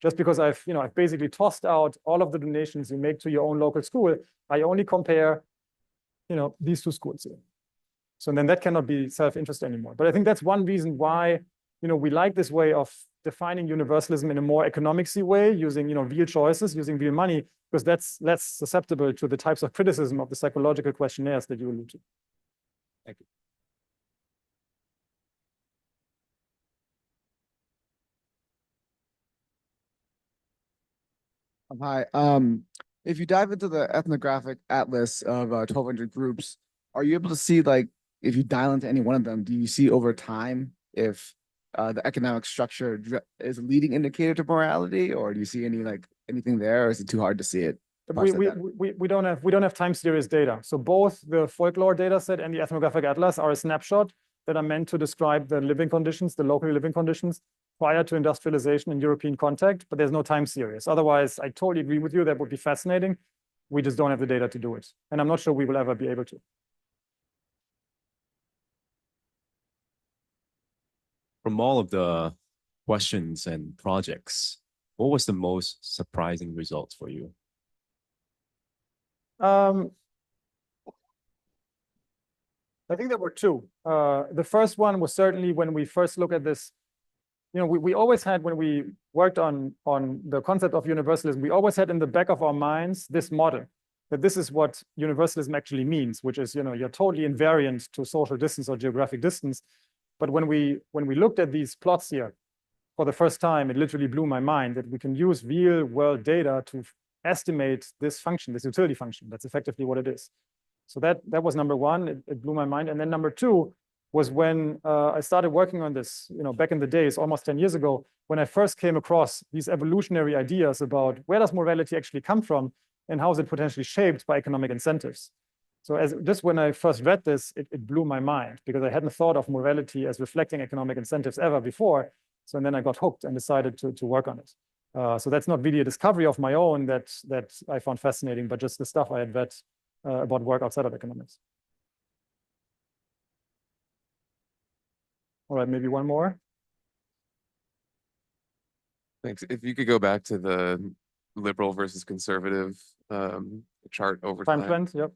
S3: Just because I've basically tossed out all of the donations you make to your own local school, I only compare, these two schools here. So then that cannot be self-interest anymore. But I think that's one reason why, we like this way of defining universalism in a more economicsy way, using, real choices, using real money, because that's less susceptible to the types of criticism of the psychological questionnaires that you allude to. Thank you.
S9: Hi. If you dive into the ethnographic atlas of 1,200 groups, are you able to see, like, if you dial into any one of them, do you see over time if the economic structure is a leading indicator to morality, or do you see anything there, or is it too hard to see it?
S3: We don't have time series data. So both the folklore data set and the ethnographic atlas are a snapshot that are meant to describe the living conditions, the local living conditions prior to industrialization and European contact, but there's no time series. Otherwise, I totally agree with you. That would be fascinating. We just don't have the data to do it. And I'm not sure we will ever be able to.
S10: From all of the questions and projects, what was the most surprising results for you?
S3: I think there were two. The first one was certainly when we first look at this, we always had, when we worked on the concept of universalism, we always had in the back of our minds this model, that this is what universalism actually means, which is, you're totally invariant to social distance or geographic distance. But when we looked at these plots here for the first time, it literally blew my mind that we can use real world data to estimate this function, this utility function. That's effectively what it is. So that was number one. It blew my mind. And then number two was when I started working on this, back in the days, almost 10 years ago, when I first came across these evolutionary ideas about where does morality actually come from and how is it potentially shaped by economic incentives. So just when I first read this, it blew my mind, because I hadn't thought of morality as reflecting economic incentives ever before. So and then I got hooked and decided to work on it. So that's not really a discovery of my own that I found fascinating, but just the stuff I had read about work outside of economics. All right, maybe one more.
S5: Thanks. If you could go back to the liberal versus conservative chart over
S3: Time trend, yep.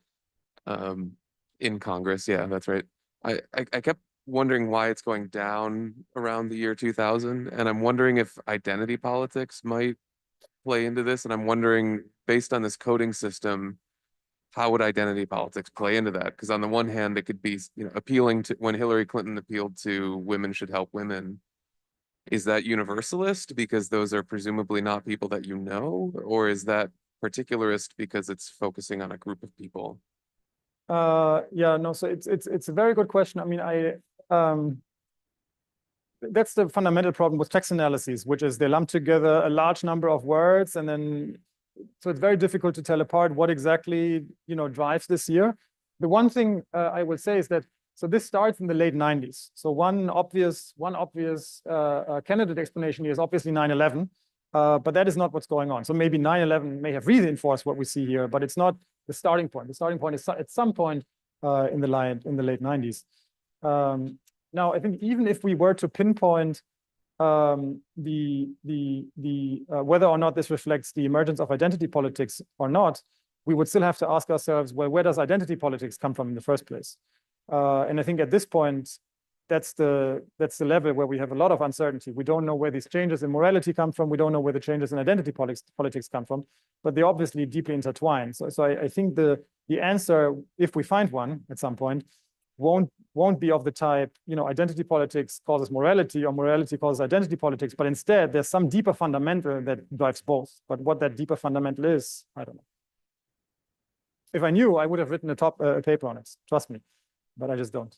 S5: In Congress, yeah, that's right. I kept wondering why it's going down around the year 2000, and I'm wondering if identity politics might play into this, and I'm wondering, based on this coding system, how would identity politics play into that? Because on the one hand, it could be, appealing to, when Hillary Clinton appealed to women should help women, is that universalist because those are presumably not people that you know, or is that particularist because it's focusing on a group of people?
S3: Yeah, no, so it's a very good question. I mean, that's the fundamental problem with text analyses, which is they lump together a large number of words, and then so it's very difficult to tell apart what exactly drives this year. The one thing I will say is that so this starts in the late 90s. So one obvious candidate explanation here is obviously 9/11, but that is not what's going on. So maybe 9/11 may have reinforced what we see here, but it's not the starting point. The starting point is at some point in the late 90s. Now, I think even if we were to pinpoint whether or not this reflects the emergence of identity politics or not, we would still have to ask ourselves, well, where does identity politics come from in the first place? And I think at this point, that's the level where we have a lot of uncertainty. We don't know where these changes in morality come from. We don't know where the changes in identity politics come from, but they're obviously deeply intertwined. So I think the answer, if we find one at some point, won't be of the type, identity politics causes morality or morality causes identity politics, but instead there's some deeper fundamental that drives both. But what that deeper fundamental is, I don't know. If I knew, I would have written a paper on it, trust me, but I just don't.